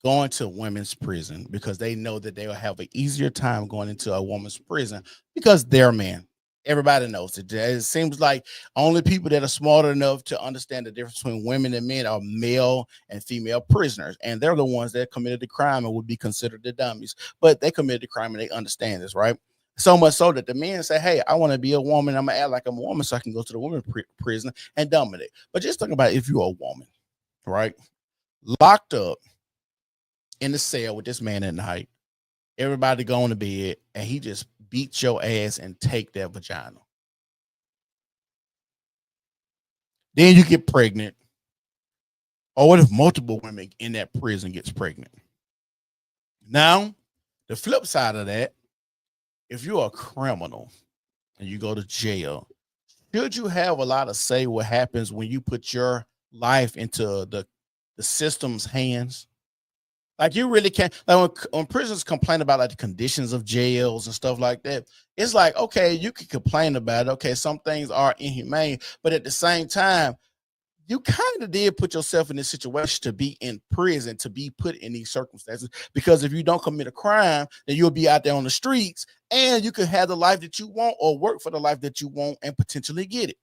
going to women's prison because they know that they will have an easier time going into a woman's prison because they're men. Everybody knows it. It seems like only people that are smart enough to understand the difference between women and men are male and female prisoners. And they're the ones that committed the crime and would be considered the dummies. But they committed the crime and they understand this, right? So much so that the men say, hey, I want to be a woman. I'm going to act like I'm a woman so I can go to the women's prison and dominate. But just think about if you're a woman, right? Locked up in the cell with this man at night. Everybody going to bed and he just beat your ass and take that vagina. Then you get pregnant. Or what if multiple women in that prison gets pregnant? Now, the flip side of that, if you're a criminal and you go to jail, should you have a lot of say what happens when you put your life into the system's hands? Like you really can't, like when prisoners complain about like the conditions of jails and stuff like that, it's like, okay, you can complain about it. Okay, some things are inhumane, but at the same time, you kind of did put yourself in this situation to be in prison, to be put in these circumstances, because if you don't commit a crime, then you'll be out there on the streets and you could have the life that you want or work for the life that you want and potentially get it.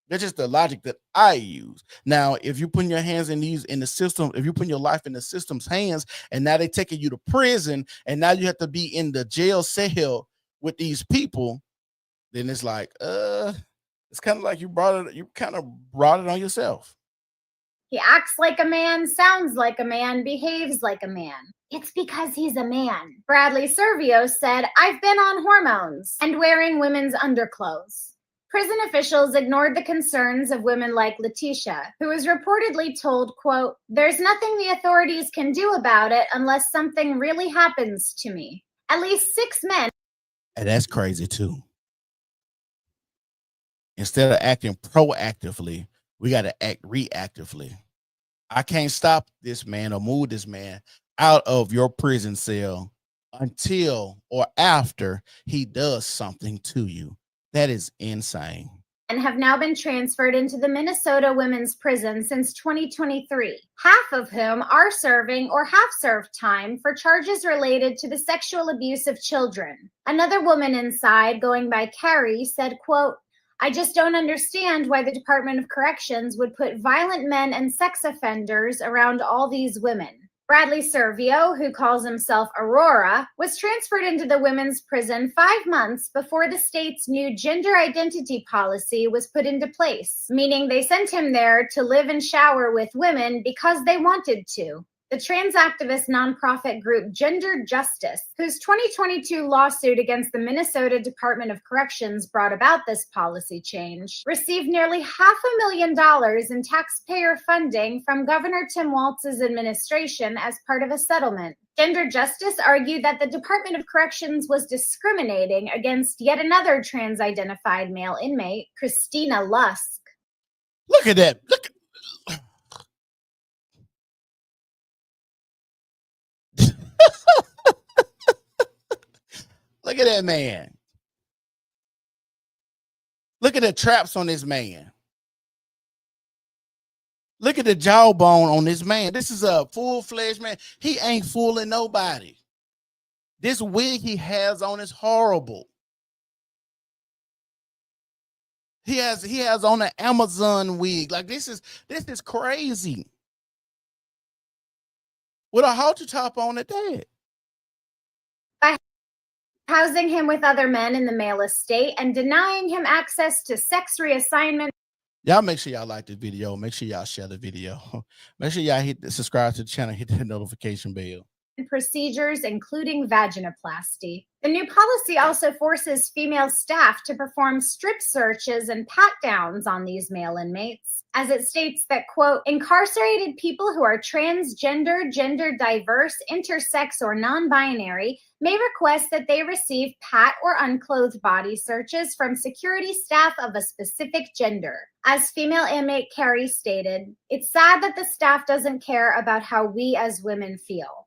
That's just the logic that I use. Now, if you put your hands in the system, if you put your life in the system's hands and now they're taking you to prison and now you have to be in the jail cell with these people, then it's like, it's kind of like you kind of brought it on yourself. He acts like a man, sounds like a man, behaves like a man. It's because he's a man. Bradley Servio said, "I've been on hormones and wearing women's underclothes." Prison officials ignored the concerns of women like Letitia, who was reportedly told, quote, "There's nothing the authorities can do about it unless something really happens to me." At least 6 men. And that's crazy too. Instead of acting proactively, we got to act reactively. I can't stop this man or move this man out of your prison cell until or after he does something to you. That is insane. And have now been transferred into the Minnesota women's prison since 2023, half of whom are serving or have served time for charges related to the sexual abuse of children. Another woman inside, going by Carrie, said, quote, "I just don't understand why the Department of Corrections would put violent men and sex offenders around all these women." Bradley Servio, who calls himself Aurora, was transferred into the women's prison 5 months before the state's new gender identity policy was put into place, meaning they sent him there to live and shower with women because they wanted to. The trans activist nonprofit group Gender Justice, whose 2022 lawsuit against the Minnesota Department of Corrections brought about this policy change, received nearly $500,000 in taxpayer funding from Governor Tim Walz's administration as part of a settlement. Gender Justice argued that the Department of Corrections was discriminating against yet another trans-identified male inmate, Christina Lusk. Look at that. Look at that man. Look at the traps on this man. Look at the jawbone on this man. This is a full-fledged man. He ain't fooling nobody. This wig he has on is horrible. He has on an Amazon wig. Like this is crazy. With a halter top on at that. By housing him with other men in the male estate and denying him access to sex reassignment. Y'all make sure y'all like this video. Make sure y'all share the video. Make sure y'all subscribe to the channel, hit that notification bell. Procedures, including vaginoplasty. The new policy also forces female staff to perform strip searches and pat-downs on these male inmates, as it states that, quote, incarcerated people who are transgender, gender diverse, intersex, or non-binary may request that they receive pat or unclothed body searches from security staff of a specific gender. As female inmate Carrie stated, it's sad that the staff doesn't care about how we as women feel.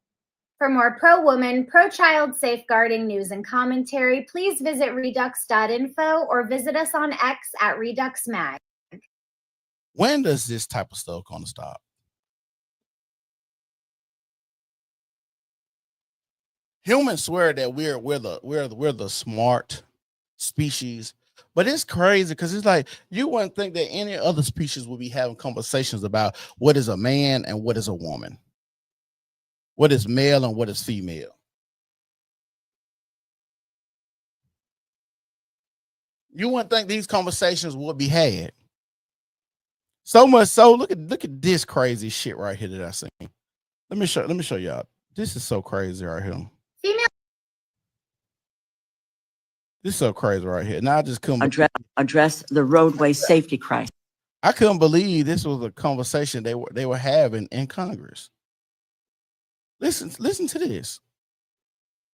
For more pro-woman, pro-child safeguarding news and commentary, please visit redux.info or visit us on X at ReduxMag. When does this type of stuff gonna stop? Humans swear that we're the smart species, but it's crazy because it's like you wouldn't think that any other species would be having conversations about what is a man and what is a woman. What is male and what is female? You wouldn't think these conversations would be had. So much so, look at this crazy shit right here that I seen. Let me show y'all. This is so crazy right here. Female. This is so crazy right here. Now I just couldn't address the roadway safety crisis. I couldn't believe this was a conversation they were having in Congress. Listen to this.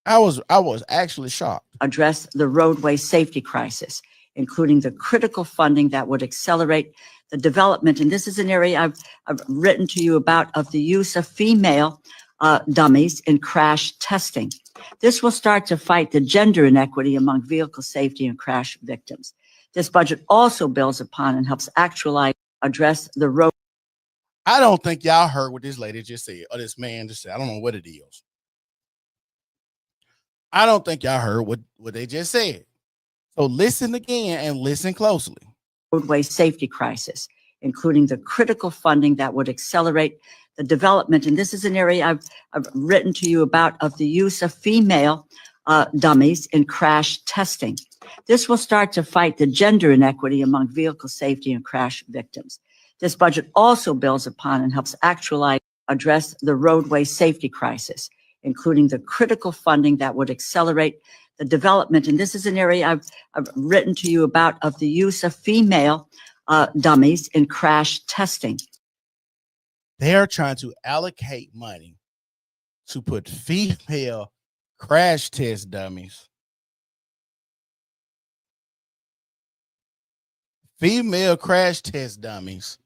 I was actually shocked. Address the roadway safety crisis, including the critical funding that would accelerate the development. And this is an area I've written to you about, of the use of female dummies in crash testing. This will start to fight the gender inequity among vehicle safety and crash victims. This budget also builds upon and helps actualize, address the road. I don't think y'all heard what this lady just said, or this man just said. I don't know what it is. I don't think y'all heard what they just said. So listen again and listen closely. Roadway safety crisis, including the critical funding that would accelerate the development. And this is an area I've written to you about, of the use of female dummies in crash testing. This will start to fight the gender inequity among vehicle safety and crash victims. This budget also builds upon and helps actualize, address the roadway safety crisis, including the critical funding that would accelerate the development. And this is an area I've written to you about, of the use of female dummies in crash testing. They're trying to allocate money to put female crash test dummies. Female crash test dummies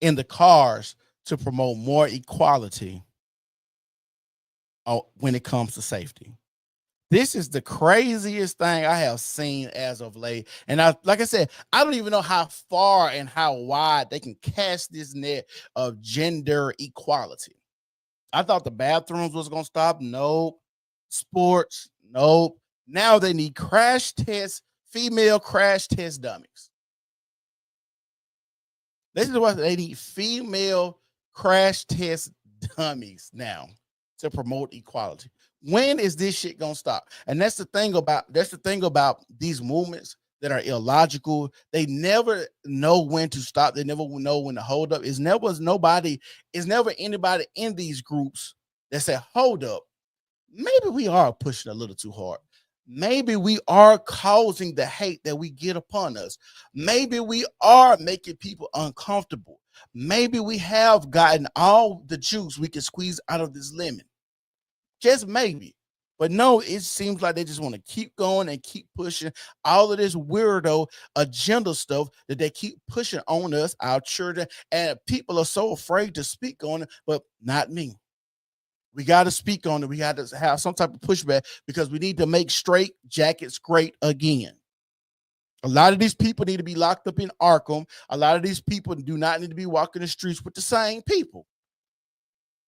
in the cars to promote more equality when it comes to safety. This is the craziest thing I have seen as of late. And like I said, I don't even know how far and how wide they can cast this net of gender equality. I thought the bathrooms was going to stop. Nope. Sports. Nope. Now they need crash test, female crash test dummies. This is what they need, female crash test dummies now to promote equality. When is this shit gonna stop? And that's the thing about these movements that are illogical. They never know when to stop. They never know when to hold up. It's never anybody in these groups that say, hold up, maybe we are pushing a little too hard. Maybe we are causing the hate that we get upon us. Maybe we are making people uncomfortable. Maybe we have gotten all the juice we can squeeze out of this lemon. Just maybe. But no, it seems like they just want to keep going and keep pushing all of this weirdo agenda stuff that they keep pushing on us, our children, and people are so afraid to speak on it, but not me. We got to speak on it. We got to have some type of pushback because we need to make straight jackets great again. A lot of these people need to be locked up in Arkham. A lot of these people do not need to be walking the streets with the same people.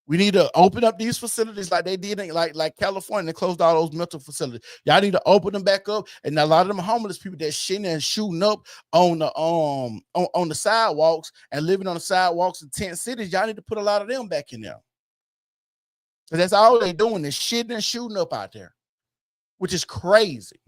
We need to open up these facilities like they did in like California. They closed all those mental facilities. Y'all need to open them back up. And a lot of them homeless people that shitting and shooting up on the on the sidewalks and living on the sidewalks in tent cities. Y'all need to put a lot of them back in there. So that's all they doing is shitting and shooting up out there, which is crazy.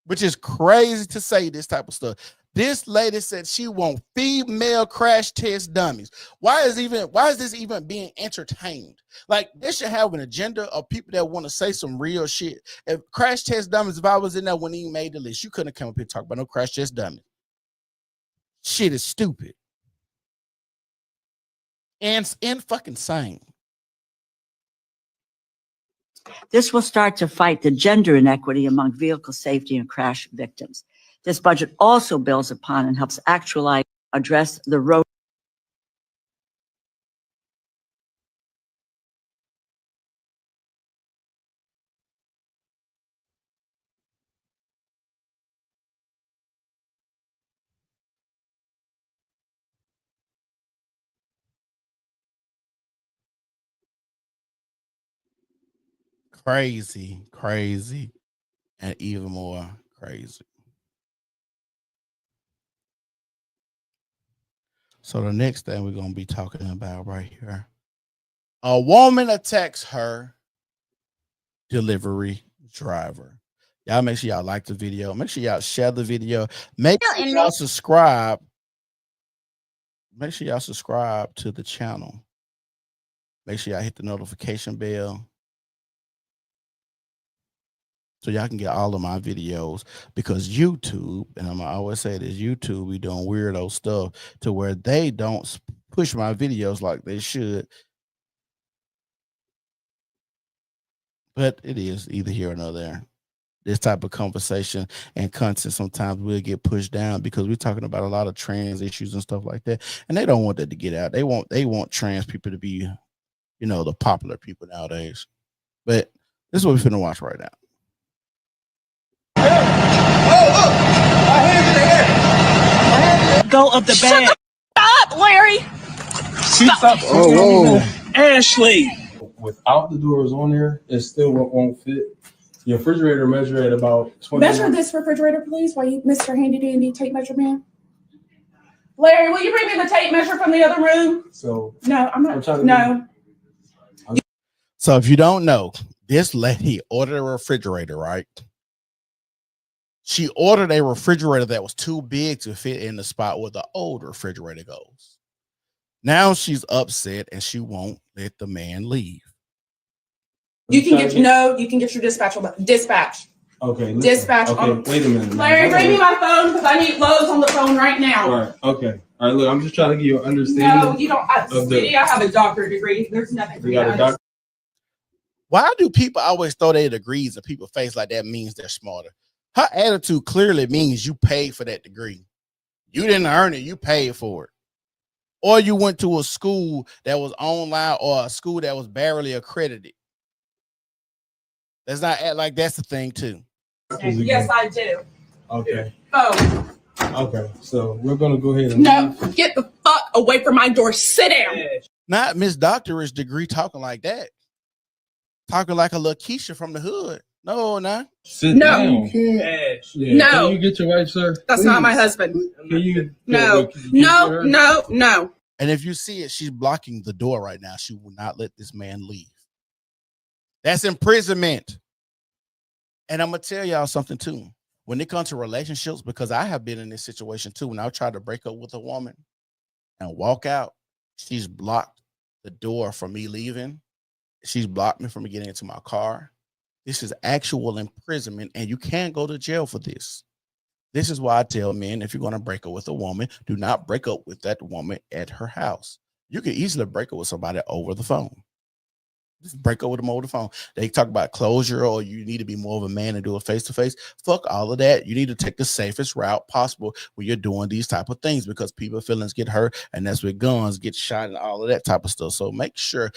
Which is crazy to say this type of stuff. This lady said she want female crash test dummies. Why is this even being entertained? Like, they should have an agenda of people that want to say some real shit. If crash test dummies, if I was in there when he made the list, you couldn't come up here and talk about no crash test dummies. Shit is stupid. And fucking sane. This will start to fight the gender inequity among vehicle safety and crash victims. This budget also builds upon and helps actualize, address the road. Crazy, and even more crazy. So the next thing we're going to be talking about right here. A woman attacks her delivery driver. Y'all make sure y'all like the video. Make sure y'all share the video. Make sure y'all subscribe. Make sure y'all subscribe to the channel. Make sure y'all hit the notification bell so y'all can get all of my videos, because YouTube, and I'm always say this, YouTube, we doing weirdo stuff to where they don't push my videos like they should. But it is either here or there. This type of conversation and content sometimes will get pushed down because we're talking about a lot of trans issues and stuff like that, and they don't want that to get out. They want trans people to be, you know, the popular people nowadays. But this is what we're finna watch right now. Go up the bag. Shut the up, Larry. Stop. Oh, Ashley. Without the doors on there, it still won't fit. Your refrigerator measure at about 20. Measure this refrigerator, please, while you, Mr. Handy Dandy tape measure man. Larry, will you bring me the tape measure from the other room? So no, I'm not. No. So if you don't know, this lady ordered a refrigerator, right? She ordered a refrigerator that was too big to fit in the spot where the old refrigerator goes. Now she's upset and she won't let the man leave. You can get you can get your dispatch. Okay. Listen. Dispatch. Okay. Wait a minute. Larry, bring me my phone because I need Lowe's on the phone right now. All right. Okay. All right. Look, I'm just trying to give you an understanding. No, you don't. Sweetie, I have a doctorate degree. There's nothing for you. Why do people always throw their degrees in people's face like that means they're smarter? Her attitude clearly means you paid for that degree. You didn't earn it. You paid for it. Or you went to a school that was online or a school that was barely accredited. Let's not act like that's the thing too. Yes, I do. Okay. Oh. Okay. So we're gonna go ahead and no, get the fuck away from my door. Sit down. Not Miss Doctor's degree talking like that. Talking like a little Keisha from the hood. No, not. Sit down. No. Yeah. No. Can you get your wife, sir? That's Please. not my husband. Can you? No. No. And if you see it, she's blocking the door right now. She will not let this man leave. That's imprisonment. And I'm going to tell y'all something too. When it comes to relationships, because I have been in this situation too, when I tried to break up with a woman and walk out, she's blocked the door from me leaving. She's blocked me from getting into my car. This is actual imprisonment, and you can't go to jail for this. This is why I tell men, if you're going to break up with a woman, do not break up with that woman at her house. You can easily break up with somebody over the phone. Just break up with them over the phone. They talk about closure or you need to be more of a man and do it face-to-face. Fuck all of that. You need to take the safest route possible when you're doing these type of things, because people's feelings get hurt, and that's where guns get shot and all of that type of stuff. So make sure,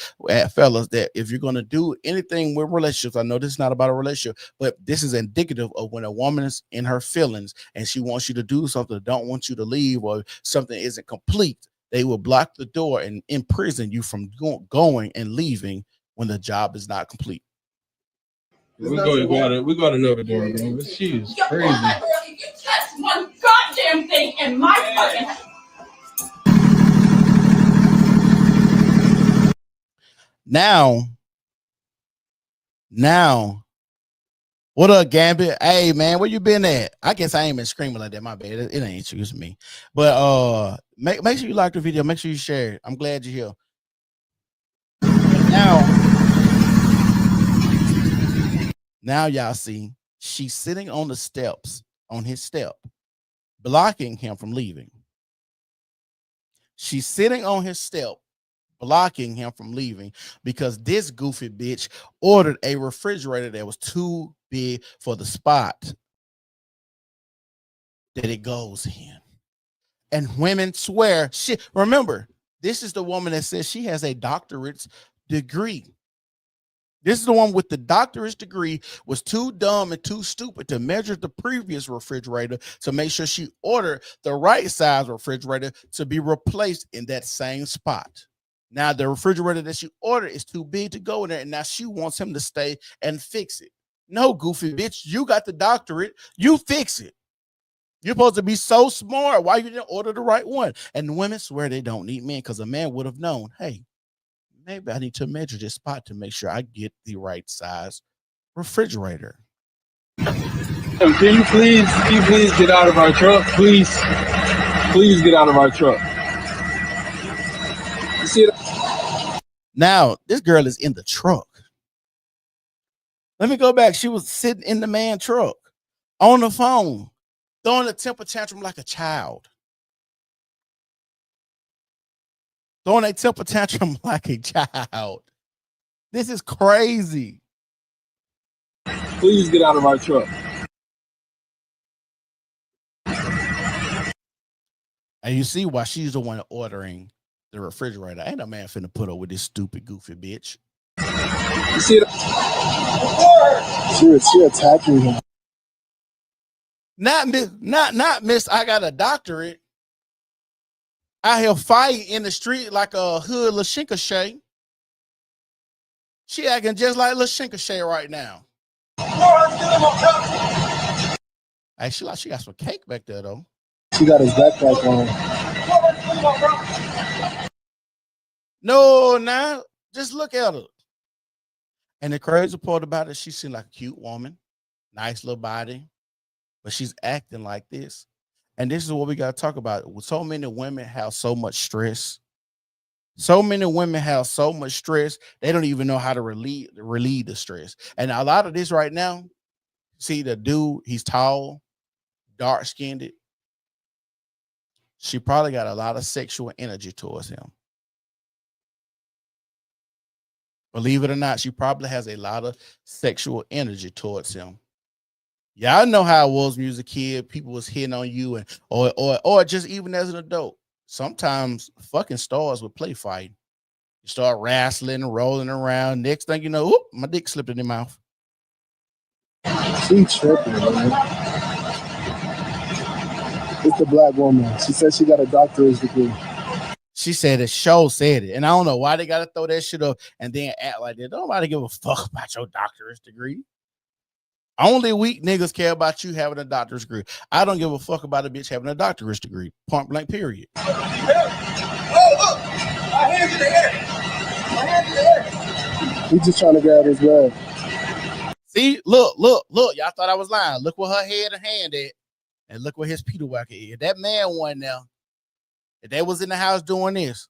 fellas, that if you're going to do anything with relationships, I know this is not about a relationship, but this is indicative of when a woman is in her feelings and she wants you to do something, don't want you to leave, or something isn't complete. They will block the door and imprison you from going and leaving when the job is not complete. We got another door, bro. She is crazy. You touched one goddamn thing in my fucking house. Now, what up, Gambit? Hey, man, where you been at? I guess I ain't been screaming like that. My bad. It ain't you, it's me. But make sure you like the video. Make sure you share it. I'm glad you're here. Now y'all see she's sitting on the steps, on his step, blocking him from leaving. She's sitting on his step, blocking him from leaving because this goofy bitch ordered a refrigerator that was too big for the spot that it goes in. And women swear, shit. Remember, this is the woman that says she has a doctorate degree. This is the one with the doctorate degree, was too dumb and too stupid to measure the previous refrigerator to make sure she ordered the right size refrigerator to be replaced in that same spot. Now the refrigerator that she ordered is too big to go in there, and now she wants him to stay and fix it. No, goofy bitch, you got the doctorate, you fix it. You're supposed to be so smart. Why you didn't order the right one? And women swear they don't need men because a man would have known, hey, maybe I need to measure this spot to make sure I get the right size refrigerator. Can you please get out of our truck? Please get out of our truck. You see that? Now, this girl is in the truck. Let me go back. She was sitting in the man truck on the phone, throwing a temper tantrum like a child. Throwing a temper tantrum like a child. This is crazy. Please get out of our truck. And you see why she's the one ordering the refrigerator. Ain't no man finna put up with this stupid, goofy bitch. You see that? She attacking him. Not miss, I got a doctorate. Out here fighting in the street like a hood Lashinka Shay. She acting just like Lashinka Shay right now. Hey, she got some cake back there though. She got his backpack on. No, now just look at her. And the crazy part about it, she seemed like a cute woman, nice little body, but she's acting like this. And this is what we got to talk about. So many women have so much stress. So many women have so much stress, they don't even know how to relieve the stress. And a lot of this right now, see the dude, he's tall, dark-skinned. She probably got a lot of sexual energy towards him. Believe it or not, she probably has a lot of sexual energy towards him. Y'all know how it was when you was a kid. People was hitting on you, and or just even as an adult. Sometimes fucking stars would play fight. You start wrestling and rolling around. Next thing you know, my dick slipped in their mouth. She tripping, man. It's the black woman. She said she got a doctorate degree. She said it. Show said it, and I don't know why they got to throw that shit up and then act like that. Nobody give a fuck about your doctorate degree. Only weak niggas care about you having a doctorate degree. I don't give a fuck about a bitch having a doctorate degree. Point blank, period. Oh, look! My hands in the air! My hands in the air! He's just trying to grab his bag. See, look. Y'all thought I was lying. Look where her head and hand at, and look where his Peter Wacker is. That man one now, if they was in the house doing this,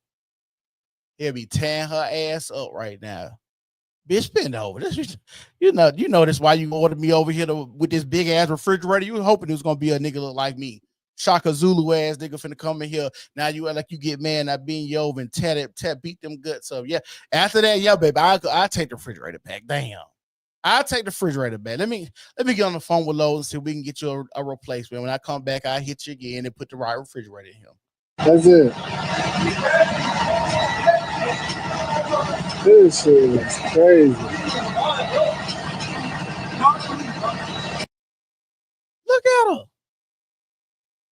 he'll be tearing her ass up right now. Bitch, bend over. This, you know this why you ordered me over here with this big ass refrigerator. You were hoping it was gonna be a nigga look like me. Shaka Zulu ass nigga finna come in here. Now you act like you get mad and I bend you over and beat them guts up. Yeah. After that, yeah, baby, I'll take the refrigerator back. Damn. I'll take the refrigerator back. Let me get on the phone with Lowe's and see if we can get you a replacement. When I come back, I'll hit you again and put the right refrigerator in here. That's it. This shit is crazy. Look at her.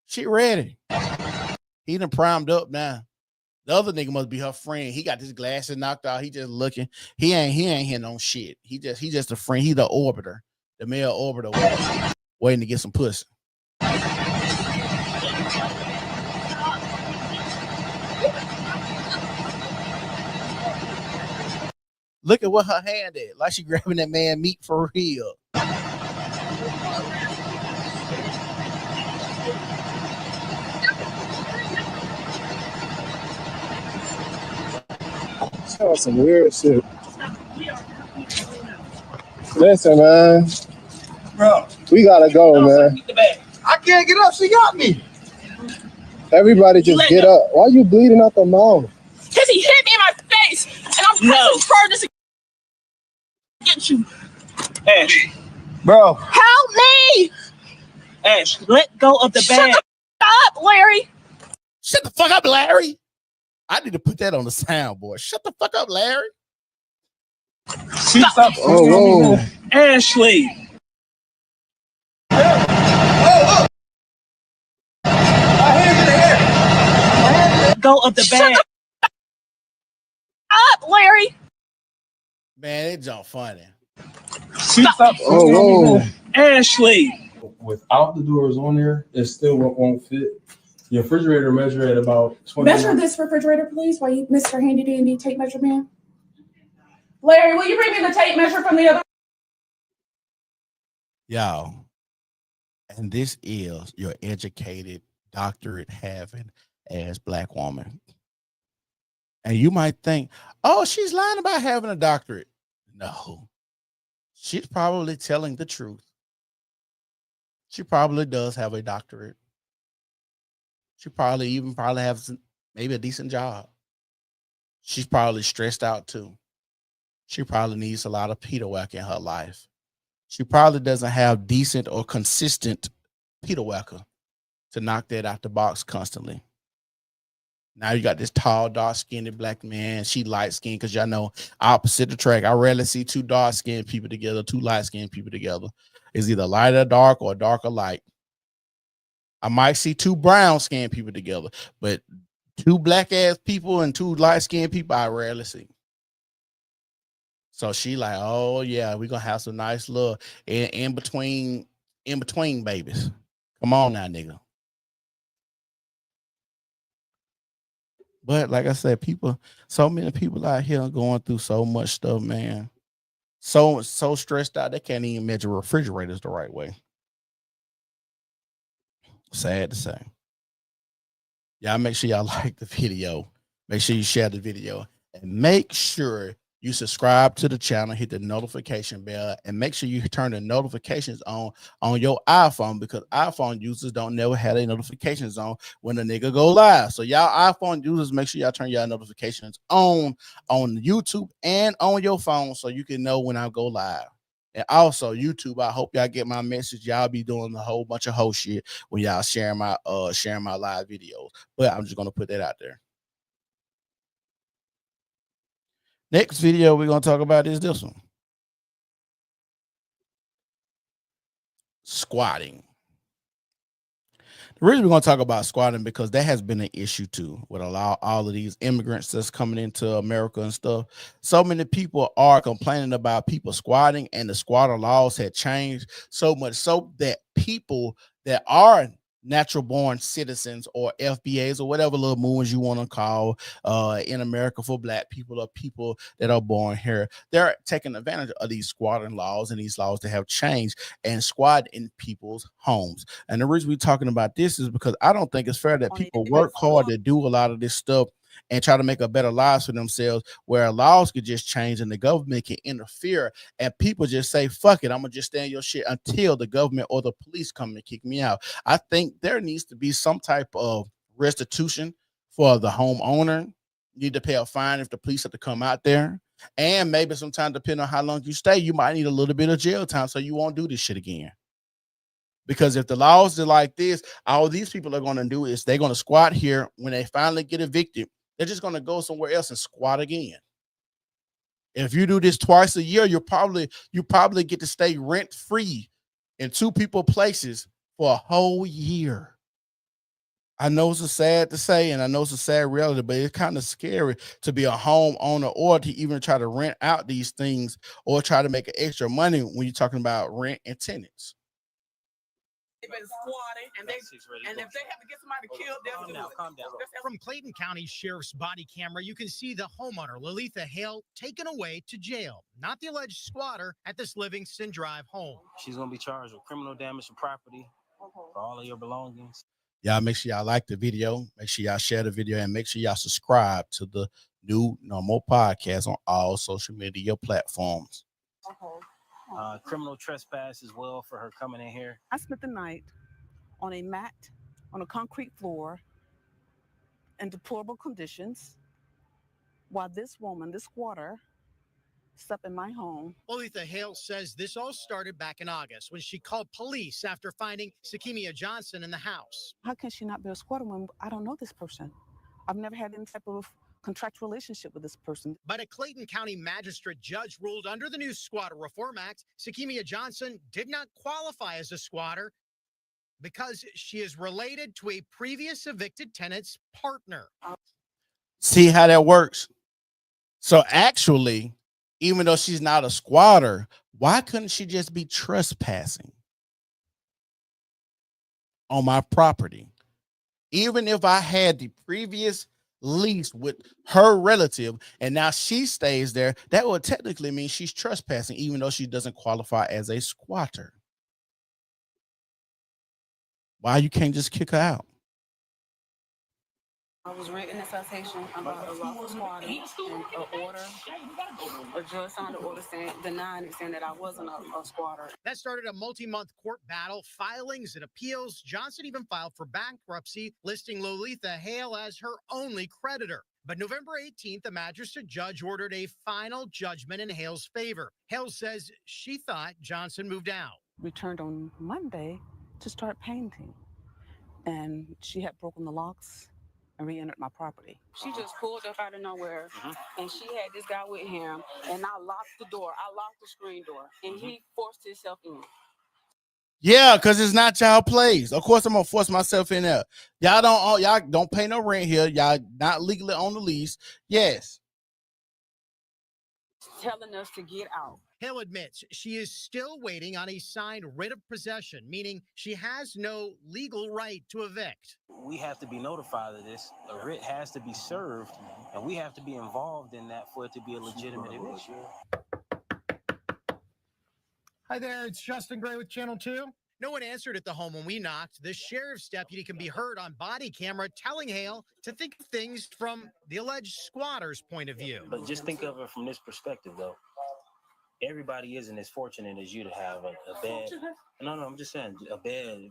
She ready. He done primed up now. The other nigga must be her friend. He got his glasses knocked out. He just looking. He ain't hearing no shit. He just a friend. He the orbiter, the male orbiter, waiting to get some pussy. Look at what her hand is. Like she grabbing that man meat for real. That's some weird shit. Listen, man. Bro, we gotta go, man. I can't get up. She got me. Everybody just get up. Why you bleeding out the mouth? Because he hit me in my face, and I'm pressing charges to get you. Ash. Bro. Help me! Ash, let go of the bag. Shut the up, Larry. Shut the fuck up, Larry. I need to put that on the soundboard. Shut the fuck up, Larry. Stop. Oh, whoa. Ashley. Let go of the bag. Up, Larry. Man, it's all funny. Stop. Oh, whoa. Ashley. Without the doors on there, it still won't fit. Your refrigerator measure at about 20. Measure this refrigerator, please, while you, Mr. Handy Dandy tape measure man. Larry, will you bring me the tape measure from the other? Y'all, and this is your educated, doctorate having ass black woman. And you might think, oh, she's lying about having a doctorate. No, she's probably telling the truth. She probably does have a doctorate. She probably has maybe a decent job. She's probably stressed out too. She probably needs a lot of Peter whack in her life. She probably doesn't have decent or consistent Peter whacker to knock that out the box constantly. Now you got this tall, dark-skinned black man. She light-skinned because y'all know opposite the track. I rarely see two dark-skinned people together, two light-skinned people together. It's either light or dark or dark or light. I might see two brown-skinned people together, but two black-ass people and two light-skinned people, I rarely see. So she like, oh, yeah, we're going to have some nice little in between babies. Come on now, nigga. But like I said, so many people out here going through so much stuff, man. So stressed out, they can't even measure refrigerators the right way. Sad to say. Y'all make sure y'all like the video. Make sure you share the video. And make sure you subscribe to the channel, hit the notification bell, and make sure you turn the notifications on your iPhone, because iPhone users don't never have their notifications on when a nigga go live. So y'all iPhone users, make sure y'all turn your notifications on YouTube and on your phone so you can know when I go live. And also YouTube, I hope y'all get my message. Y'all be doing a whole bunch of whole shit when y'all sharing my live videos. But I'm just gonna put that out there. Next video we're going to talk about is this one. Squatting. The reason we're going to talk about squatting because that has been an issue too with all of these immigrants that's coming into America and stuff. So many people are complaining about people squatting, and the squatter laws had changed so much so that people that are natural born citizens or FBAs or whatever little movements you want to call in America for black people or people that are born here, they're taking advantage of these squatting laws and these laws that have changed and squat in people's homes. And the reason we're talking about this is because I don't think it's fair that people work hard to do a lot of this stuff and try to make a better lives for themselves, where laws could just change and the government can interfere and people just say, fuck it, I'm gonna just stay in your shit until the government or the police come and kick me out. I think there needs to be some type of restitution for the homeowner. You need to pay a fine if the police have to come out there. And maybe sometimes, depending on how long you stay, you might need a little bit of jail time so you won't do this shit again. Because if the laws are like this, all these people are going to do is they're going to squat here. When they finally get evicted, they're just going to go somewhere else and squat again. If you do this twice a year, you probably get to stay rent free in two people places for a whole year. I know it's sad to say, and I know it's a sad reality, but it's kind of scary to be a homeowner or to even try to rent out these things or try to make extra money when you're talking about rent and tenants. They've been squatting, and if they have to get somebody killed, they'll do it. Calm down. From Clayton County Sheriff's body camera, you can see the homeowner, Lalitha Hale, taken away to jail, not the alleged squatter at this Livingston Drive home. She's going to be charged with criminal damage to property for all of your belongings. Y'all make sure y'all like the video, make sure y'all share the video, and make sure y'all subscribe to the New Normal Podcast on all social media platforms. Criminal trespass as well for her coming in here. I spent the night on a mat on a concrete floor in deplorable conditions while this woman, this squatter, slept in my home. Lalitha Hale says this all started back in August when she called police after finding Sakimia Johnson in the house. How can she not be a squatter when I don't know this person? I've never had any type of contractual relationship with this person. But a Clayton County magistrate judge ruled under the new Squatter Reform Act, Sakimia Johnson did not qualify as a squatter because she is related to a previous evicted tenant's partner. See how that works? So actually, even though she's not a squatter, why couldn't she just be trespassing on my property? Even if I had the previous lease with her relative and now she stays there, that would technically mean she's trespassing, even though she doesn't qualify as a squatter. Why you can't just kick her out? I was renting a citation about a lawful squatting and an order. A judge signed an order denying it, saying that I wasn't a squatter. That started a multi-month court battle, filings and appeals. Johnson even filed for bankruptcy, listing Lalitha Hale as her only creditor. But November 18th, the magistrate judge ordered a final judgment in Hale's favor. Hale says she thought Johnson moved out. Returned on Monday to start painting, and she had broken the locks and re-entered my property. She just pulled up out of nowhere, and she had this guy with him, and I locked the door. I locked the screen door, and he forced himself in. Yeah, because it's not y'all place. Of course, I'm gonna force myself in there. Y'all don't pay no rent here. Y'all not legally on the lease. Yes. Telling us to get out. Hale admits she is still waiting on a signed writ of possession, meaning she has no legal right to evict. We have to be notified of this. A writ has to be served, and we have to be involved in that for it to be a legitimate eviction. Hi there, it's Justin Gray with Channel 2. No one answered at the home when we knocked. The sheriff's deputy can be heard on body camera telling Hale to think of things from the alleged squatter's point of view. But just think of it from this perspective, though. Everybody isn't as fortunate as you to have a bed. No, I'm just saying, a bed,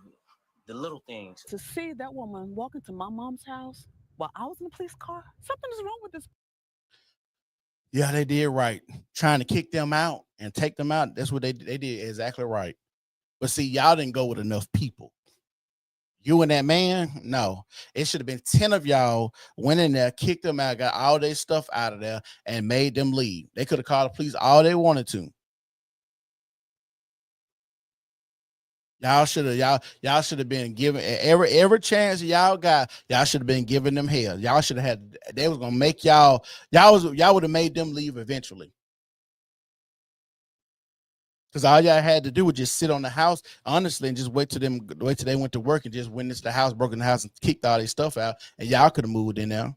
the little things. To see that woman walk into my mom's house while I was in the police car, something is wrong with this. Yeah, they did right. Trying to kick them out and take them out. That's what they did exactly right. But see, y'all didn't go with enough people. You and that man, no. It should have been 10 of y'all went in there, kicked them out, got all their stuff out of there, and made them leave. They could have called the police all they wanted to. Y'all should have been given every chance y'all got. Y'all should have been giving them hell. Y'all should have had. They was gonna make y'all would have made them leave eventually. Because all y'all had to do was just sit on the house, honestly, and just wait till they went to work and just went into the house, broke in the house, and kicked all their stuff out, and y'all could have moved in there.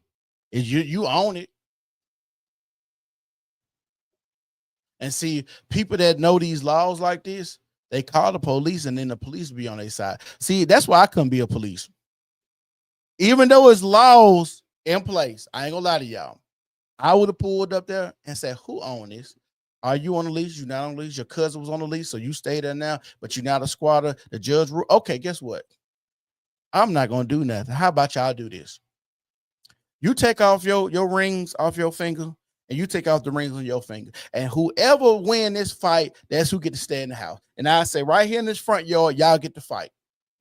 You own it. And see, people that know these laws like this, they call the police, and then the police be on their side. See, that's why I couldn't be a police. Even though it's laws in place, I ain't gonna lie to y'all. I would have pulled up there and said, "Who owns this? Are you on the lease? You not on the lease? Your cousin was on the lease, so you stay there now, but you're not a squatter." The judge ruled. Okay, guess what? I'm not gonna do nothing. How about y'all do this? You take off your rings off your finger, and you take off the rings on your finger. And whoever win this fight, that's who get to stay in the house. And I say right here in this front yard, y'all get to fight.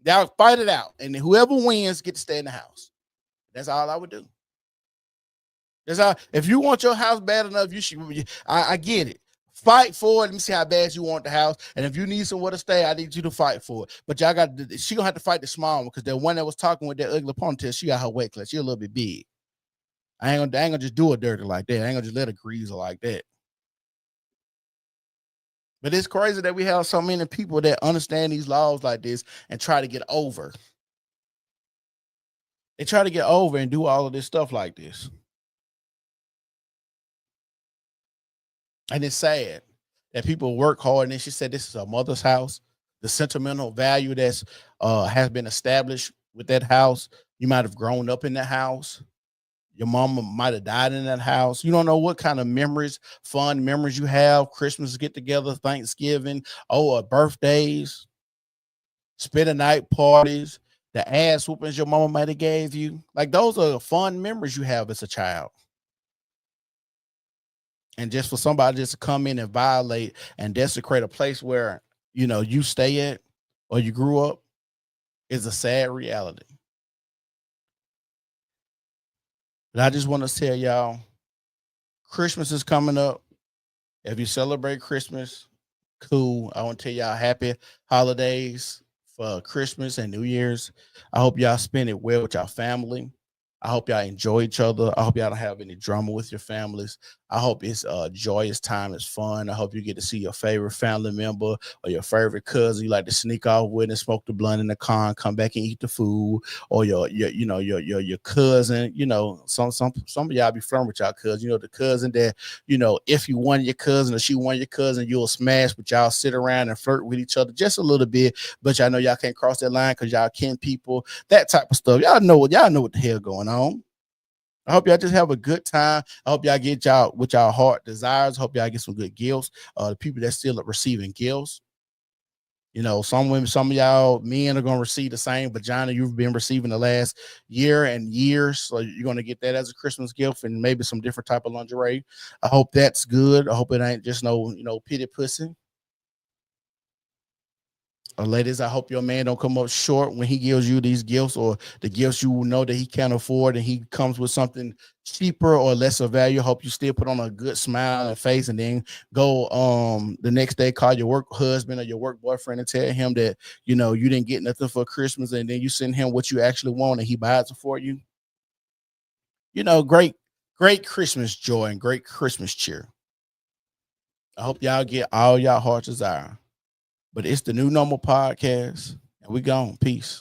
Y'all fight it out. And whoever wins get to stay in the house. That's all I would do. That's all. If you want your house bad enough, you should. I get it. Fight for it. Let me see how bad you want the house. And if you need somewhere to stay, I need you to fight for it. But y'all got she gonna have to fight the small one because the one that was talking with that ugly ponytail, she got her weight class. She a little bit big. I ain't gonna just do it dirty like that. I ain't gonna just let her grease her like that. But it's crazy that we have so many people that understand these laws like this and try to get over. They try to get over and do all of this stuff like this. And it's sad that people work hard. And then she said, this is her mother's house. The sentimental value that's has been established with that house. You might have grown up in that house. Your mama might have died in that house. You don't know what kind of memories, fun memories you have. Christmas get together, Thanksgiving, birthdays, spend a night parties, the ass whoopings your mama might have gave you. Like those are fun memories you have as a child. And just for somebody just to come in and violate and desecrate a place where, you stay at or you grew up is a sad reality. But I just want to tell y'all, Christmas is coming up. If you celebrate Christmas, cool. I want to tell y'all happy holidays for Christmas and New Year's. I hope y'all spend it well with y'all family. I hope y'all enjoy each other. I hope y'all don't have any drama with your families. I hope it's a joyous time. It's fun. I hope you get to see your favorite family member or your favorite cousin you like to sneak off with and smoke the blunt in the car and come back and eat the food, or your cousin. Some of y'all be flirting with y'all cousin. The cousin that, if you want your cousin or she want your cousin, you'll smash, but y'all sit around and flirt with each other just a little bit. But y'all know y'all can't cross that line because y'all kin people. That type of stuff. Y'all know what the hell going on. I hope y'all just have a good time. I hope y'all get y'all with y'all heart desires. Hope y'all get some good gifts. The people that still are receiving gifts. Some women, some of y'all men are going to receive the same vagina you've been receiving the last year and years. So you're going to get that as a Christmas gift and maybe some different type of lingerie. I hope that's good. I hope it ain't just no pity pussy. Ladies, I hope your man don't come up short when he gives you these gifts, or the gifts you know that he can't afford and he comes with something cheaper or lesser value. I hope you still put on a good smile and face and then go the next day call your work husband or your work boyfriend and tell him that you didn't get nothing for Christmas, and then you send him what you actually want and he buys it for you. Great Christmas joy and great Christmas cheer. I hope y'all get all y'all heart's desire. But it's the New Normal Podcast, and we gone. Peace.